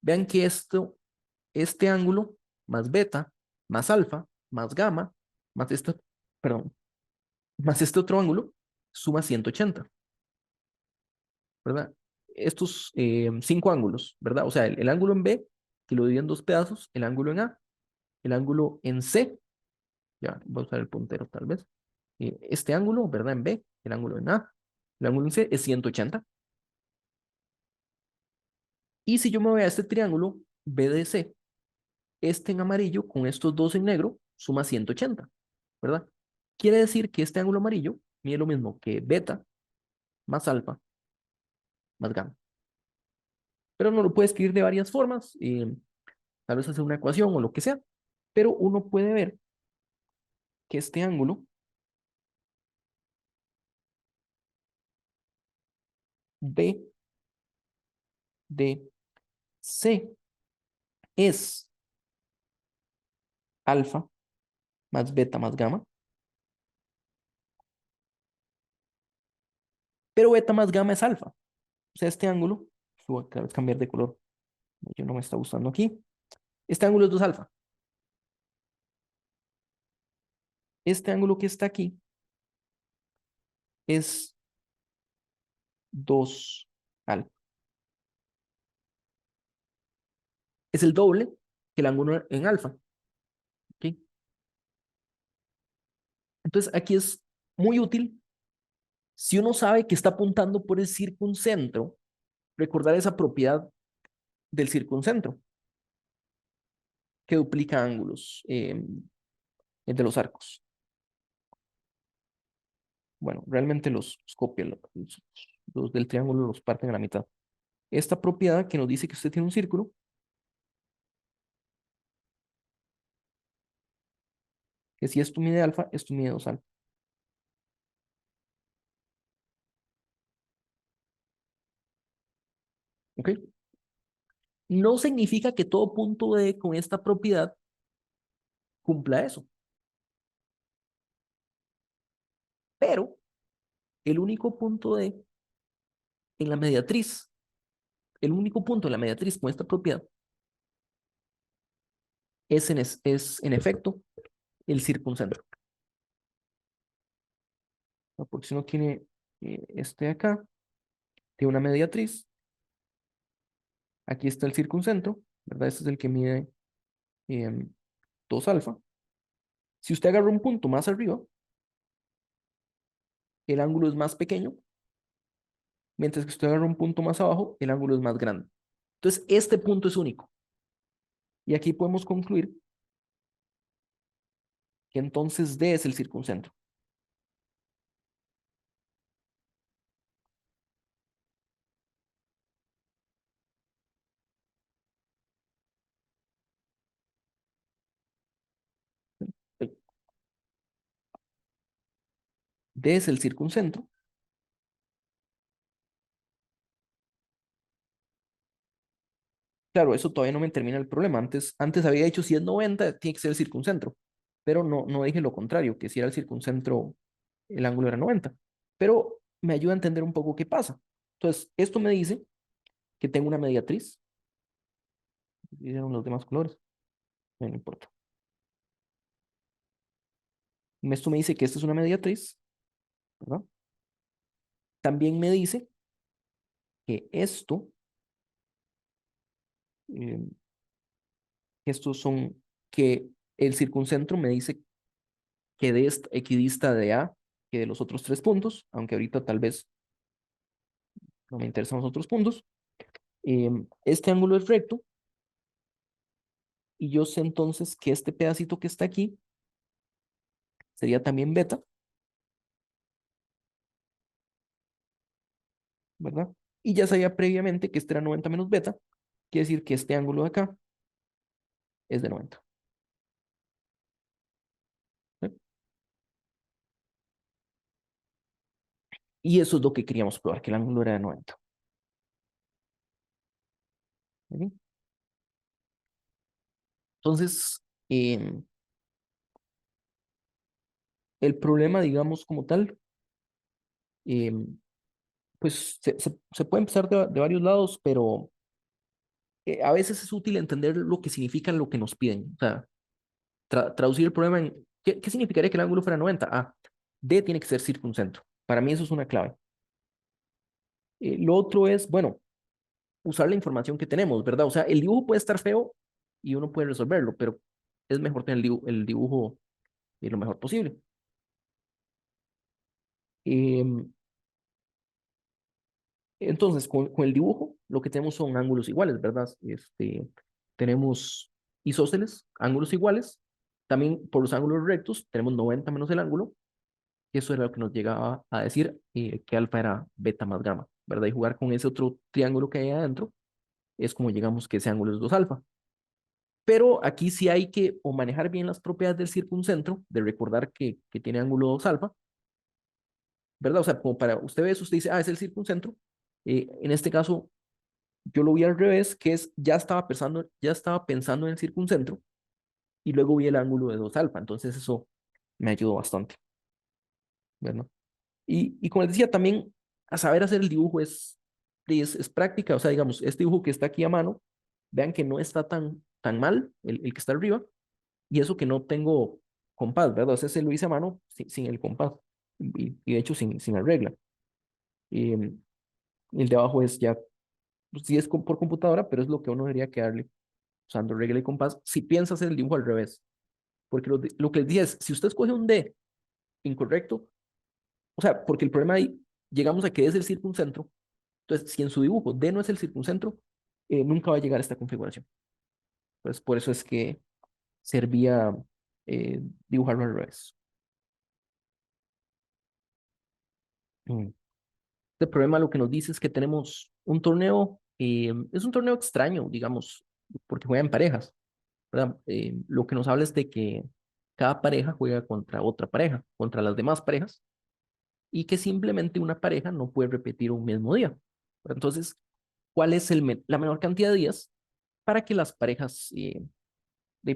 vean que este ángulo más beta, más alfa, más gamma, más este, perdón, más este otro ángulo, suma 180, ¿verdad? Estos cinco ángulos, ¿verdad? O sea, el ángulo en B, que lo divido en dos pedazos, el ángulo en A, el ángulo en C, ya voy a usar el puntero tal vez, este ángulo, ¿verdad? En B, el ángulo en A, el ángulo en C es 180. Y si yo me voy a este triángulo BDC, este en amarillo con estos dos en negro suma 180, ¿verdad? Quiere decir que este ángulo amarillo mide lo mismo que beta más alfa más gamma. Pero no lo puede escribir de varias formas, tal vez hacer una ecuación o lo que sea, pero uno puede ver que este ángulo BDC es alfa más beta más gamma, pero beta más gamma es alfa. O sea, este ángulo, voy a cambiar de color, yo no me está gustando aquí. Este ángulo es 2 alfa. Este ángulo que está aquí es 2 alfa. Es el doble que el ángulo en alfa. ¿Ok? Entonces, aquí es muy útil si uno sabe que está apuntando por el circuncentro, recordar esa propiedad del circuncentro que duplica ángulos de los arcos. Bueno, realmente los copia, los del triángulo los parten a la mitad. Esta propiedad que nos dice que usted tiene un círculo, que si esto mide alfa, esto mide 2 alfa. ¿Ok? No significa que todo punto D con esta propiedad cumpla eso, pero el único punto D en la mediatriz, el único punto en la mediatriz con esta propiedad es en efecto el circuncentro. ¿No? Porque si uno tiene este de acá, tiene una mediatriz, aquí está el circuncentro, ¿verdad? Este es el que mide eh, 2 alfa. Si usted agarra un punto más arriba, el ángulo es más pequeño, mientras que usted agarra un punto más abajo, el ángulo es más grande. Entonces, este punto es único. Y aquí podemos concluir que entonces D es el circuncentro. D es el circuncentro. Claro, eso todavía no me termina el problema. Antes había dicho si es 90, tiene que ser el circuncentro. Pero no dije lo contrario, que si era el circuncentro, el ángulo era 90. Pero me ayuda a entender un poco qué pasa. Entonces, esto me dice que tengo una mediatriz. Dieron los demás colores, no importa. Esto me dice que esta es una mediatriz, ¿verdad? También me dice que eh, estos son, que el circuncentro me dice que D es equidista de A que de los otros 3 puntos, aunque ahorita tal vez no me interesan los otros puntos. Este ángulo es recto y yo sé entonces que este pedacito que está aquí sería también beta, ¿verdad? Y ya sabía previamente que este era 90 menos beta, quiere decir que este ángulo de acá es de 90. ¿Sí? Y eso es lo que queríamos probar, que el ángulo era de 90. ¿Sí? Entonces, el problema, digamos, como tal, eh, pues se puede empezar de varios lados, pero a veces es útil entender lo que significa lo que nos piden. O sea, traducir el problema en, ¿qué significaría que el ángulo fuera 90? Ah, D tiene que ser circuncentro. Para mí eso es una clave. Lo otro es, bueno, usar la información que tenemos, ¿verdad? O sea, el dibujo puede estar feo y uno puede resolverlo, pero es mejor tener el dibujo lo mejor posible. Em, entonces, con el dibujo, lo que tenemos son ángulos iguales, ¿verdad? Tenemos isósceles, ángulos iguales. También por los ángulos rectos, tenemos 90 menos el ángulo, y eso era lo que nos llegaba a decir que alfa era beta más gamma, ¿verdad? Y jugar con ese otro triángulo que hay adentro es como llegamos que ese ángulo es 2 alfa. Pero aquí sí hay que o manejar bien las propiedades del circuncentro, de recordar que tiene ángulo 2 alfa, ¿verdad? O sea, como para usted ve eso, usted dice, ah, es el circuncentro. En este caso, yo lo vi al revés, que es, ya estaba pensando en el circuncentro y luego vi el ángulo de 2 alfa. Entonces eso me ayudó bastante, ¿verdad? Y como les decía, también a saber hacer el dibujo es práctica. O sea, digamos, este dibujo que está aquí a mano, vean que no está tan mal el que está arriba, y eso que no tengo compás, ¿verdad? O sea, ese lo hice a mano sin el compás, y de hecho sin la regla. Y el de abajo es ya, pues, sí es por computadora, pero es lo que uno debería quedarle usando regla y compás si piensa hacer el dibujo al revés. Porque lo que les dije es, si usted escoge un D incorrecto. O sea, porque el problema ahí, llegamos a que es el circuncentro. Entonces, si en su dibujo D no es el circuncentro, nunca va a llegar a esta configuración. Entonces, por eso es que servía dibujarlo al revés. Mm. Este problema lo que nos dice es que tenemos un torneo, es un torneo extraño, digamos, porque juega en parejas, ¿verdad? Lo que nos habla es de que cada pareja juega contra otra pareja, contra las demás parejas, y que simplemente una pareja no puede repetir un mismo día. Entonces, ¿cuál es la menor cantidad de días para que las parejas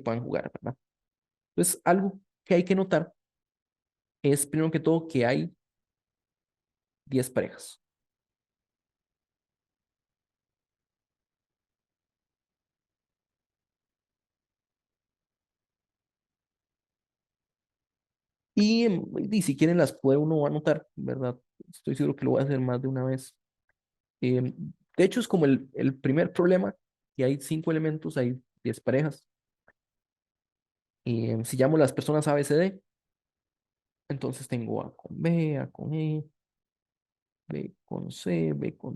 puedan jugar, ¿verdad? Entonces, algo que hay que notar es, primero que todo, que hay 10 parejas. Y si quieren las puede uno anotar, ¿verdad? Estoy seguro que lo voy a hacer más de una vez. Eh, de hecho, es como el primer problema, que hay 5 elementos, hay 10 parejas. Si llamo las personas A, B, C, D, entonces tengo A con B, A con E, B con C, B con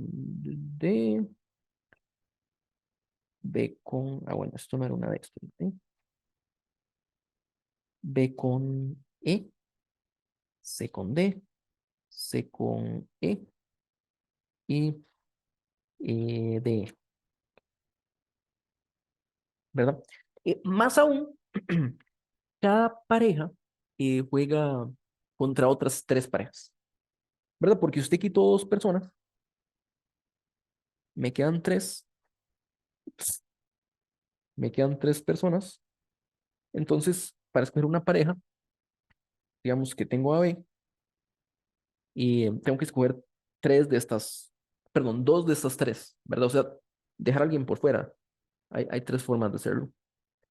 D, B con... Ah, bueno, esto no era una D, esto era D. B con E, C con D, C con E y D, ¿verdad? Más aún, cada pareja juega contra otras 3 parejas, ¿verdad? Porque usted quitó 2 personas, me quedan 3, me quedan 3 personas. Entonces, para escoger una pareja, digamos que tengo a B y tengo que escoger 3 de estas, perdón, 2 de estas 3, ¿verdad? O sea, dejar a alguien por fuera. Hay 3 formas de hacerlo.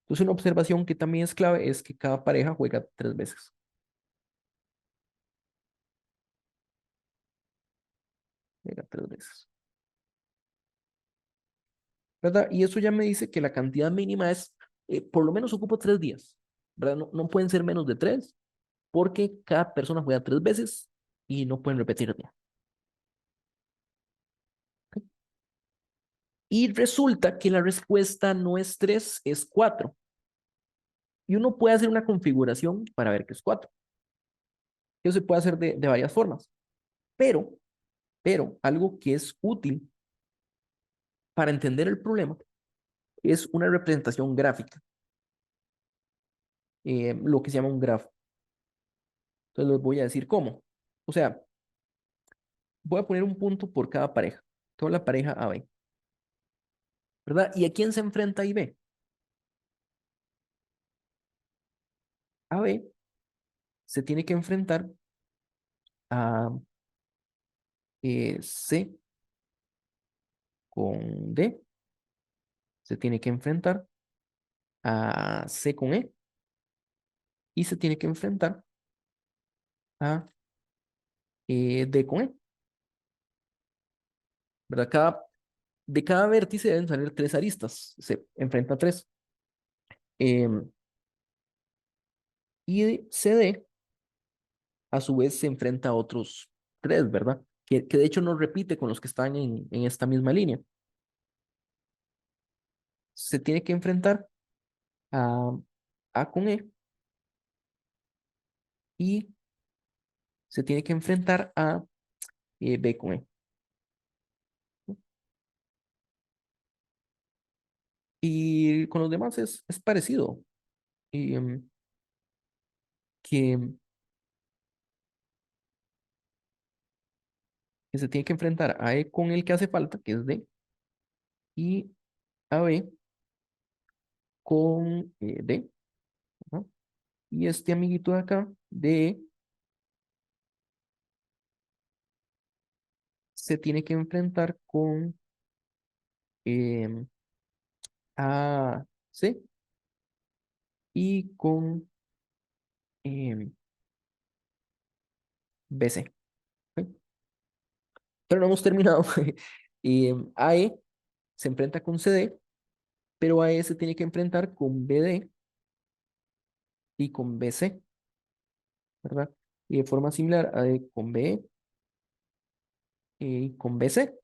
Entonces, una observación que también es clave es que cada pareja juega 3 veces, juega 3 veces, ¿verdad? Y eso ya me dice que la cantidad mínima es, por lo menos ocupo 3 días, ¿verdad? No, no pueden ser menos de 3 porque cada persona juega 3 veces y no pueden repetir día. Y resulta que la respuesta no es 3, es 4. Y uno puede hacer una configuración para ver que es 4. Eso se puede hacer de varias formas. Pero, pero, algo que es útil para entender el problema es una representación gráfica, lo que se llama un grafo. Entonces les voy a decir cómo. O sea, voy a poner un punto por cada pareja, toda la pareja A, B, ¿verdad? ¿Y a quién se enfrenta I, B? A, B se tiene que enfrentar a C con D, se tiene que enfrentar a C con E y se tiene que enfrentar a D con E, ¿verdad? De cada vértice deben salir 3 aristas, se enfrenta a 3. Y CD, a su vez, se enfrenta a otros 3, ¿verdad? Que de hecho no repite con los que están en esta misma línea. Se tiene que enfrentar a A con E y se tiene que enfrentar a B con E. Y con los demás es parecido. Y, que, que se tiene que enfrentar a E con el que hace falta, que es D, y a B con D, ¿no? Y este amiguito de acá, D, se tiene que enfrentar con em, A, C y con B, C. ¿Ok? Pero no hemos terminado. AE se enfrenta con CD, pero AE se tiene que enfrentar con BD y con BC, ¿verdad? Y de forma similar, AD con B con BC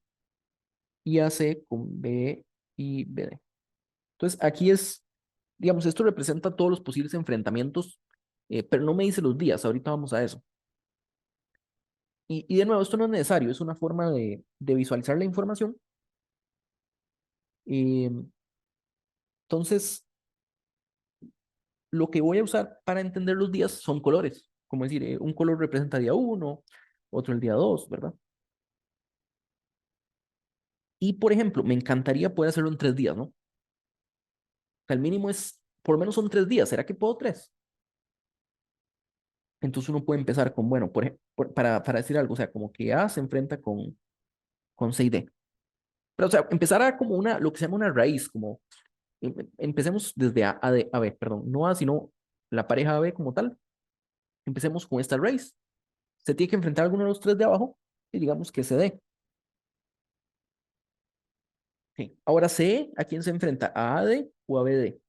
y AC con B y BD. Entonces, aquí es, digamos, esto representa todos los posibles enfrentamientos, pero no me dice los días, ahorita vamos a eso. Y de nuevo, esto no es necesario, es una forma de visualizar la información. Eh, entonces, lo que voy a usar para entender los días son colores, como decir, un color representa día uno, otro el día 2, ¿verdad? Y, por ejemplo, me encantaría poder hacerlo en 3 días, ¿no? O sea, el mínimo es, por lo menos son 3 días, ¿será que puedo tres? Entonces uno puede empezar con, bueno, para decir algo, o sea, como que A se enfrenta con C y D. Pero, o sea, empezar a como lo que se llama una raíz, como empecemos desde A, B, perdón, no A, sino la pareja AB como tal. Empecemos con esta raíz. Se tiene que enfrentar a alguno de los tres de abajo y digamos que se dé. Okay. Ahora C, ¿a quién se enfrenta? ¿A AD o a BD?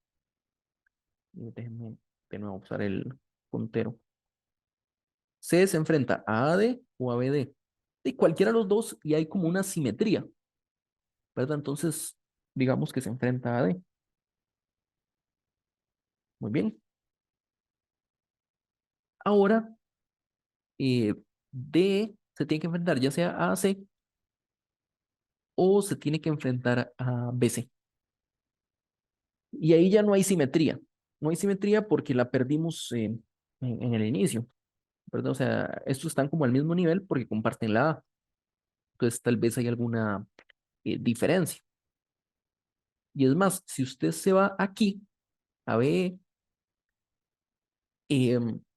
Déjenme de nuevo usar el puntero. C se enfrenta a AD o a BD. Y cualquiera de los dos y hay como una simetría, ¿verdad? Entonces, digamos que se enfrenta a AD. Muy bien. Ahora, eh, D se tiene que enfrentar ya sea a C o se tiene que enfrentar a BC. Y ahí ya no hay simetría. No hay simetría porque la perdimos en el inicio, ¿verdad? O sea, estos están como al mismo nivel porque comparten la A. Entonces, tal vez hay alguna diferencia. Y es más, si usted se va aquí a B,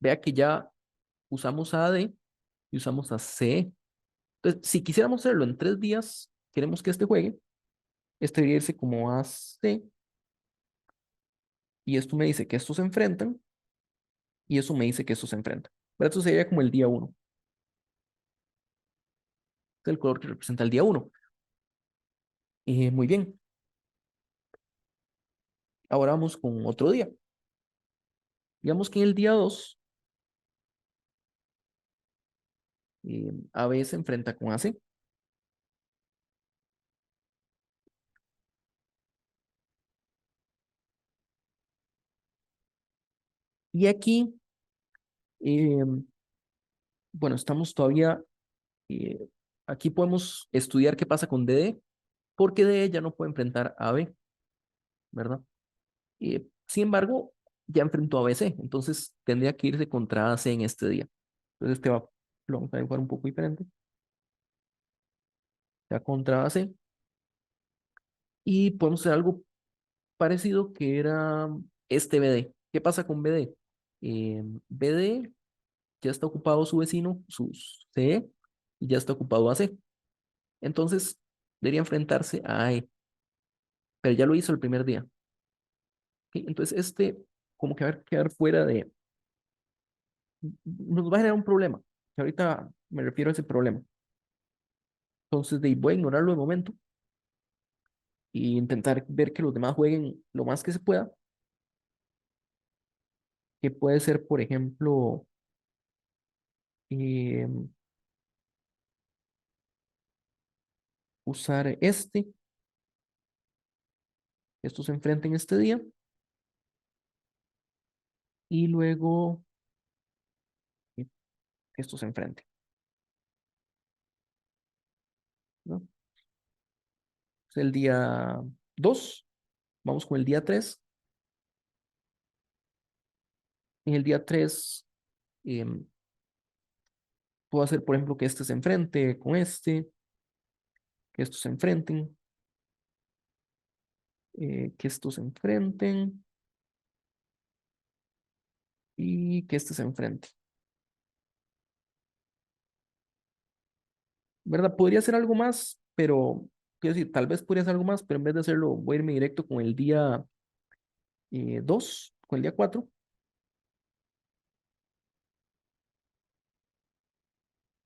vea que ya usamos a D y usamos a C. Entonces, si quisiéramos hacerlo en 3 días, queremos que este juegue, este debería irse como a C, y esto me dice que estos se enfrentan, y eso me dice que estos se enfrentan. Pero esto sería como el día uno. Es el color que representa el día uno. Muy bien. Ahora vamos con otro día. Digamos que en el día 2, AB se enfrenta con AC. Y aquí, eh, bueno, estamos todavía, eh, aquí podemos estudiar qué pasa con DD, porque DD ya no puede enfrentar a AB, ¿verdad? Sin embargo, ya enfrentó a BC, entonces tendría que irse contra AC en este día. Entonces lo vamos a dibujar un poco diferente. Ya contra AC. Y podemos hacer algo parecido que era este BD. ¿Qué pasa con BD? BD ya está ocupado su vecino, su CE, y ya está ocupado AC. Entonces, debería enfrentarse a AE, pero ya lo hizo el primer día. ¿Ok? Entonces, como que va a quedar fuera nos va a generar un problema. Que ahorita me refiero a ese problema. Entonces, voy a ignorarlo de momento e intentar ver que los demás jueguen lo más que se pueda, que puede ser, por ejemplo, eh, usar estos se enfrenten este día, y luego eh, estos se enfrenten, ¿no? Es el día 2, vamos con el día 3. En el día 3 puedo hacer, por ejemplo, que este se enfrente con que estos se enfrenten, que estos se enfrenten y que este se enfrente. ¿Verdad? Podría hacer algo más, pero quiero decir, tal vez podría hacer algo más, pero en vez de hacerlo, voy a irme directo con el día 2, con el día 4,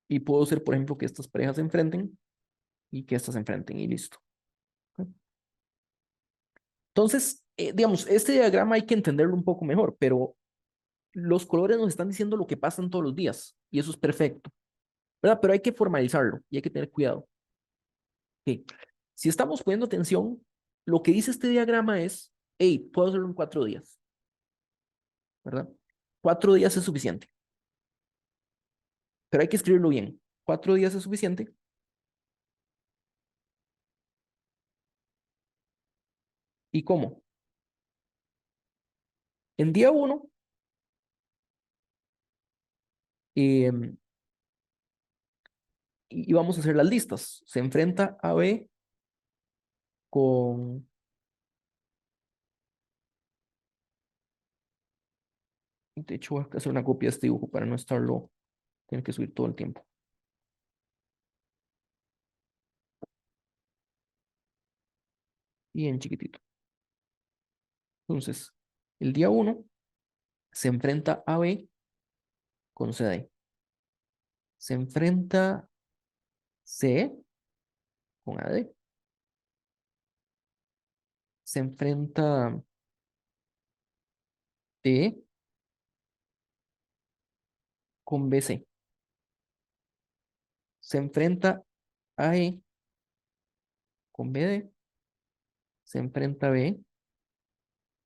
y puedo hacer, por ejemplo, que estas parejas se enfrenten y que estas se enfrenten y listo. ¿Ok? Entonces, digamos, este diagrama hay que entenderlo un poco mejor, pero los colores nos están diciendo lo que pasan todos los días y eso es perfecto, ¿verdad? Pero hay que formalizarlo y hay que tener cuidado. Ok. Si estamos poniendo atención, lo que dice este diagrama es, hey, puedo hacerlo en 4 días, ¿verdad? 4 días es suficiente, pero hay que escribirlo bien. 4 días es suficiente. ¿Y cómo? En día uno, eh, y vamos a hacer las listas. Se enfrenta a B con, de hecho, voy a hacer una copia de este dibujo para no estarlo, tener que subir todo el tiempo. Bien chiquitito. Entonces, el día uno se enfrenta a B con CD. Se enfrenta C con AD. Se enfrenta D con BC. Se enfrenta a E con BD. Se enfrenta a B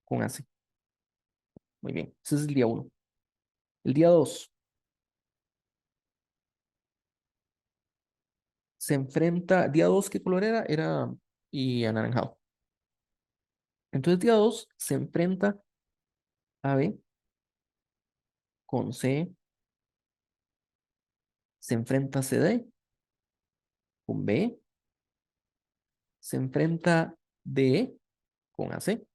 con AC. Muy bien, ese es el día uno. El día 2 se enfrenta, día 2 ¿qué color era? Era y anaranjado. Entonces día 2 se enfrenta a B con C, se enfrenta a CD con B, se enfrenta D con AC,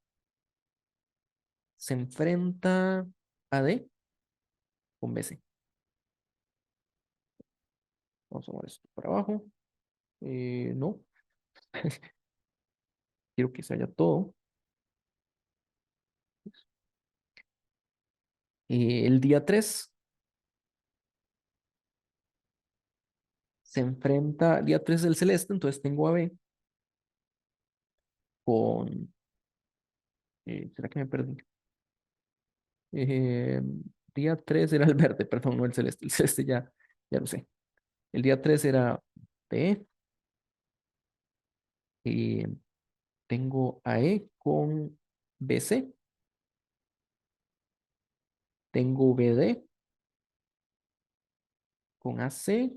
se enfrenta a D con BC. Vamos a mover esto para abajo. No, quiero que se haya todo. El día 3 se enfrenta, día 3 del celeste, entonces tengo a B con, ¿será que me perdí? Eh, día 3 era el verde, perdón, no el celeste ya lo sé. El día 3 era B, eh, tengo a E con BC, tengo BD con AC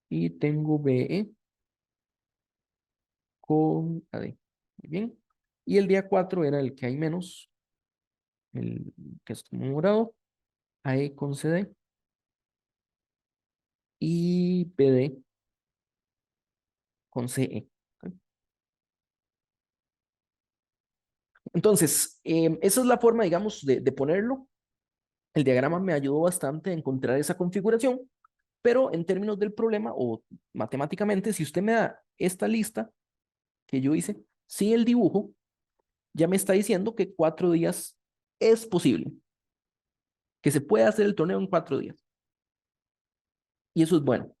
y tengo BE con AD. Muy bien. Y el día 4 era el que hay menos, el que es como morado, AE con CD y BD con CE. Entonces, esa es la forma, digamos, de ponerlo. El diagrama me ayudó bastante a encontrar esa configuración, pero en términos del problema o matemáticamente, si usted me da esta lista que yo hice, sin el dibujo, ya me está diciendo que 4 días es posible, que se puede hacer el torneo en 4 días. Y eso es bueno,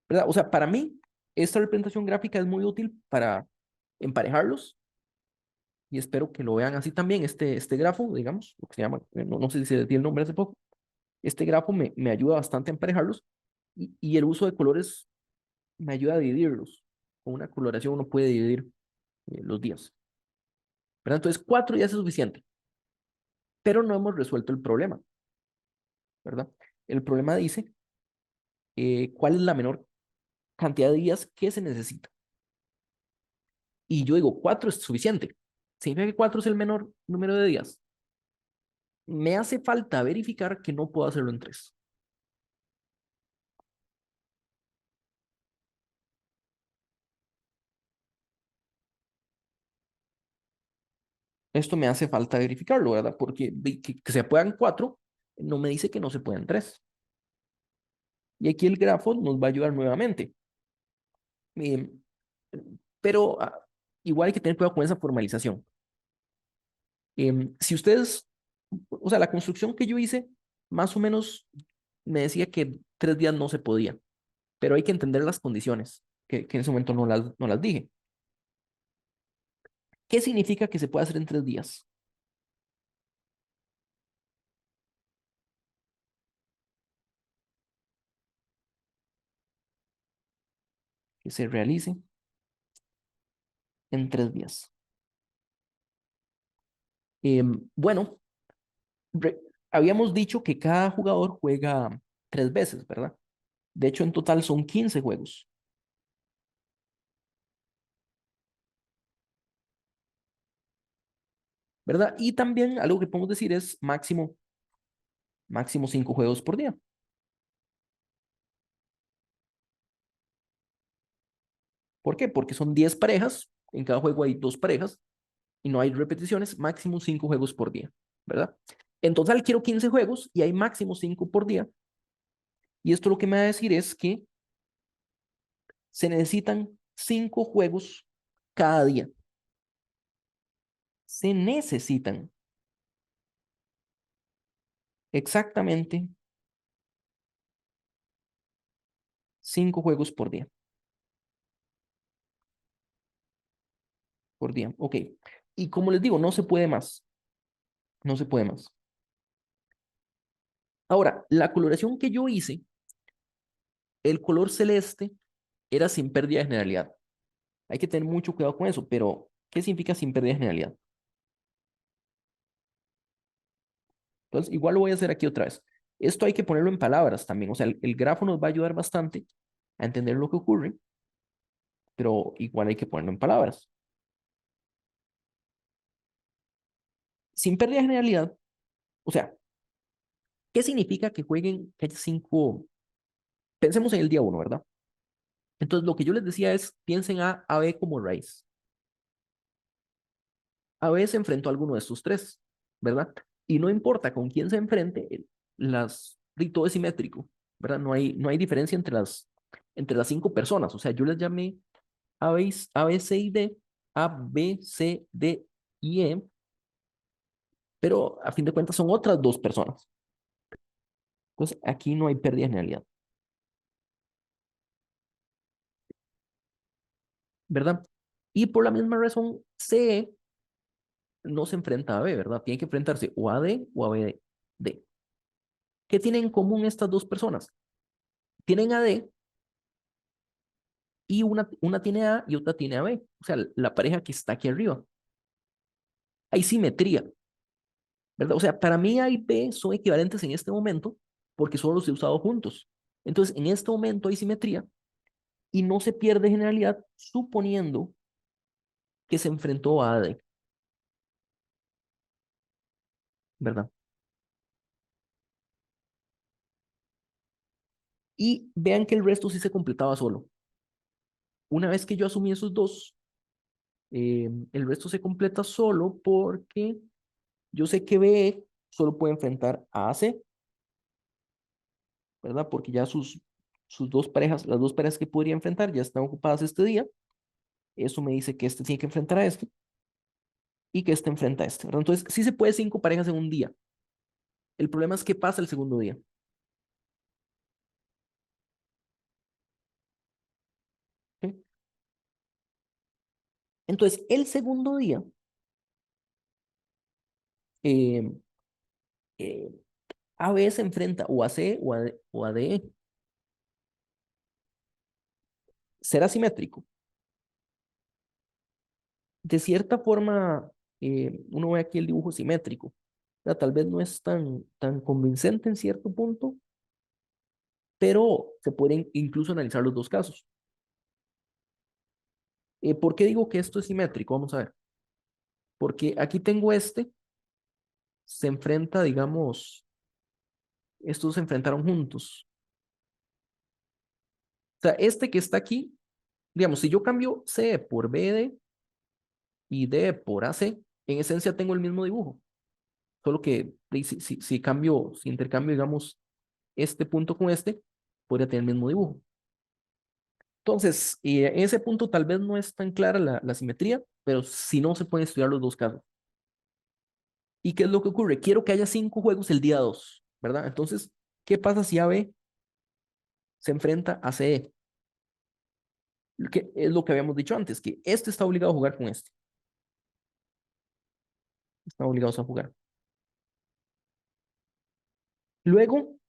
¿verdad? O sea, para mí, esta representación gráfica es muy útil para emparejarlos y espero que lo vean así también, este grafo, digamos, lo que se llama, no sé si se le dio el nombre hace poco, este grafo me ayuda bastante a emparejarlos y el uso de colores me ayuda a dividirlos. Con una coloración uno puede dividir los días, ¿verdad? Entonces, 4 días es suficiente, pero no hemos resuelto el problema, ¿verdad? El problema dice cuál es la menor cantidad de días que se necesita. Y yo digo, 4 es suficiente. Significa que 4 es el menor número de días. Me hace falta verificar que no puedo hacerlo en 3. Esto me hace falta verificarlo, ¿verdad? Porque que se puedan 4 no me dice que no se pueden 3. Y aquí el grafo nos va a ayudar nuevamente. Eh, pero igual hay que tener cuidado con esa formalización. Si ustedes, o sea, la construcción que yo hice, más o menos me decía que 3 días no se podía, pero hay que entender las condiciones, que en ese momento no las dije. ¿Qué significa que se puede hacer en 3 días? que se realice en 3 días. Bueno, re- habíamos dicho que cada jugador juega 3 veces, ¿verdad? De hecho, en total son 15 juegos, ¿verdad? Y también algo que podemos decir es máximo 5 juegos por día. ¿Por qué? Porque son 10 parejas, en cada juego hay 2 parejas y no hay repeticiones, máximo 5 juegos por día, ¿verdad? En total quiero 15 juegos y hay máximo 5 por día. Y esto lo que me va a decir es que se necesitan 5 juegos cada día. Se necesitan exactamente 5 juegos por día. Por día, ok. Y como les digo, no se puede más. No se puede más. Ahora, la coloración que yo hice, el color celeste era sin pérdida de generalidad. Hay que tener mucho cuidado con eso, pero ¿qué significa sin pérdida de generalidad? Entonces, igual lo voy a hacer aquí otra vez. Esto hay que ponerlo en palabras también. O sea, el grafo nos va a ayudar bastante a entender lo que ocurre, pero igual hay que ponerlo en palabras. Sin pérdida de generalidad, o sea, ¿qué significa que jueguen, que haya 5? Pensemos en el día 1, ¿verdad? Entonces, lo que yo les decía es, piensen a B como raíz. A B se enfrentó a alguno de estos tres, ¿verdad? Y no importa con quién se enfrente, y todo es simétrico, ¿verdad? No hay diferencia entre las 5 personas. O sea, yo les llamé A, B, C y D, A, B, C, D y E, pero a fin de cuentas son otras 2 personas. Entonces, aquí no hay pérdida de genialidad, ¿verdad? Y por la misma razón, C no se enfrenta a B, ¿verdad? Tiene que enfrentarse o a D o a B, D. ¿Qué tienen en común estas 2 personas? Tienen a D y una tiene A y otra tiene a B. O sea, la pareja que está aquí arriba. Hay simetría, ¿verdad? O sea, para mí A y B son equivalentes en este momento porque solo los he usado juntos. Entonces, en este momento hay simetría y no se pierde generalidad suponiendo que se enfrentó a AD, ¿verdad? Y vean que el resto sí se completaba solo. Una vez que yo asumí esos dos, el resto se completa solo porque yo sé que B solo puede enfrentar a AC, ¿verdad? Porque ya sus 2 parejas, las 2 parejas que podría enfrentar ya están ocupadas este día. Eso me dice que este tiene que enfrentar a este y que este enfrenta a este, ¿verdad? Entonces, sí se puede 5 parejas en un día. El problema es qué pasa el segundo día. ¿Ok? Entonces, el segundo día, eh, eh, AB se enfrenta o a C o a D. Será simétrico. De cierta forma, uno ve aquí el dibujo simétrico. Tal vez no es tan convincente en cierto punto, pero se pueden incluso analizar los 2 casos. ¿Por qué digo que esto es simétrico? Vamos a ver. Porque aquí tengo se enfrenta, digamos, estos se enfrentaron juntos. O sea, este que está aquí, digamos, si yo cambio C por BD y D por AC, en esencia tengo el mismo dibujo. Solo que si intercambio, digamos, este punto con este, podría tener el mismo dibujo. Entonces, en ese punto tal vez no es tan clara la simetría, pero si no, se pueden estudiar los 2 casos. ¿Y qué es lo que ocurre? Quiero que haya 5 juegos el día 2, ¿verdad? Entonces, ¿qué pasa si AB se enfrenta a CE? Que es lo que habíamos dicho antes, que este está obligado a jugar con este. Están obligados a jugar. Luego,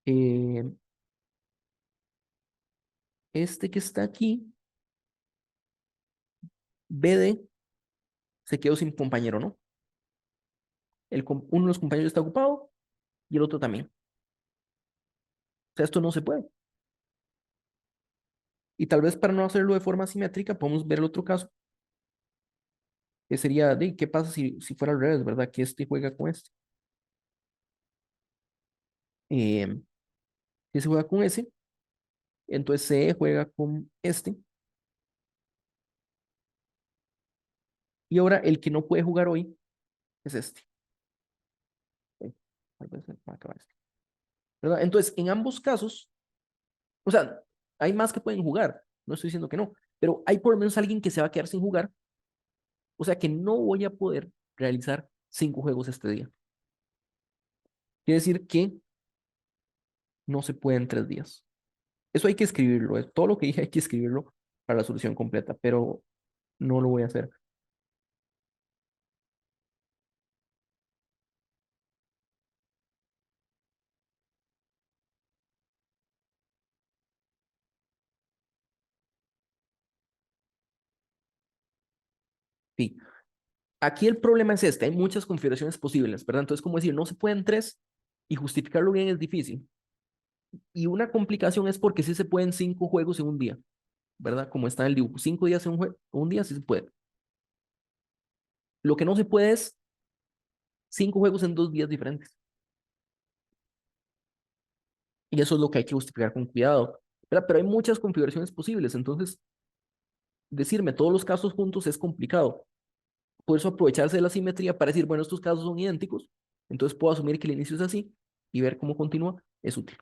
eh, este que está aquí, BD, se quedó sin compañero, ¿no? Uno de los compañeros está ocupado y el otro también. O sea, esto no se puede. Y tal vez para no hacerlo de forma simétrica, podemos ver el otro caso, que sería, de, ¿qué pasa si fuera al revés, verdad? Que este juega con este. Eh, que se juega con ese, entonces C juega con este. Y ahora el que no puede jugar hoy es este. Ok, tal vez va a acabar este, ¿verdad? Entonces, en ambos casos, o sea, hay más que pueden jugar, no estoy diciendo que no, pero hay por lo menos alguien que se va a quedar sin jugar, o sea que no voy a poder realizar 5 juegos este día. Quiere decir que no se puede en 3 días. Eso hay que escribirlo, todo lo que dije hay que escribirlo para la solución completa, pero no lo voy a hacer. Sí, aquí el problema es este, hay muchas configuraciones posibles, ¿verdad? Entonces, como decir, no se pueden 3 y justificarlo bien es difícil. Y una complicación es porque sí se pueden 5 juegos en un día, ¿verdad? Como está en el dibujo, 5 días en un día sí se puede. Lo que no se puede es 5 juegos en 2 días diferentes. Y eso es lo que hay que justificar con cuidado, ¿verdad? Pero hay muchas configuraciones posibles, entonces decirme todos los casos juntos es complicado. Por eso aprovecharse de la simetría para decir, bueno, estos casos son idénticos, entonces puedo asumir que el inicio es así y ver cómo continúa es útil.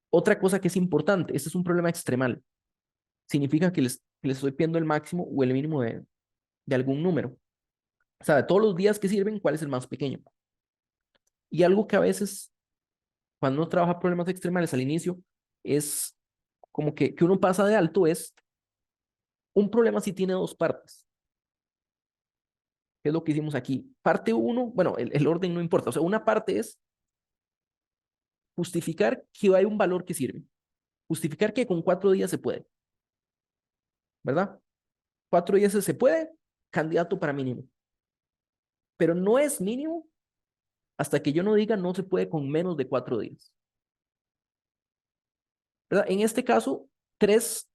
Otra cosa que es importante, este es un problema extremal. Significa que les estoy pidiendo el máximo o el mínimo de algún número. O sea, de todos los días que sirven, ¿cuál es el más pequeño? Y algo que a veces, cuando uno trabaja problemas extremales al inicio, es como que uno pasa de alto, es un problema si tiene 2 partes, que es lo que hicimos aquí. Parte uno, bueno, el orden no importa. O sea, una parte es justificar que hay un valor que sirve. Justificar que con 4 días se puede, ¿verdad? 4 días se puede, candidato para mínimo. Pero no es mínimo hasta que yo no diga no se puede con menos de 4 días. ¿Verdad? En este caso, 3,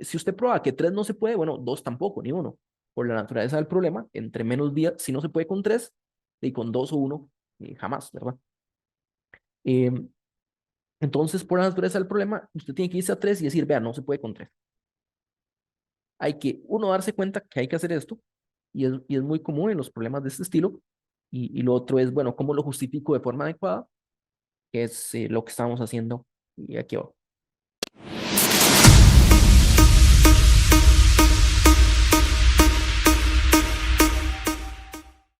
si usted prueba que 3 no se puede, bueno, 2 tampoco, ni uno. Por la naturaleza del problema, entre menos días, si no se puede con 3, y con 2 o 1, jamás, ¿verdad? Eh, entonces, por la naturaleza del problema, usted tiene que irse a 3 y decir, vea, no se puede con 3. Hay que, uno, darse cuenta que hay que hacer esto, y es muy común en los problemas de este estilo, y lo otro es, bueno, ¿cómo lo justifico de forma adecuada? Que es lo que estamos haciendo y aquí abajo.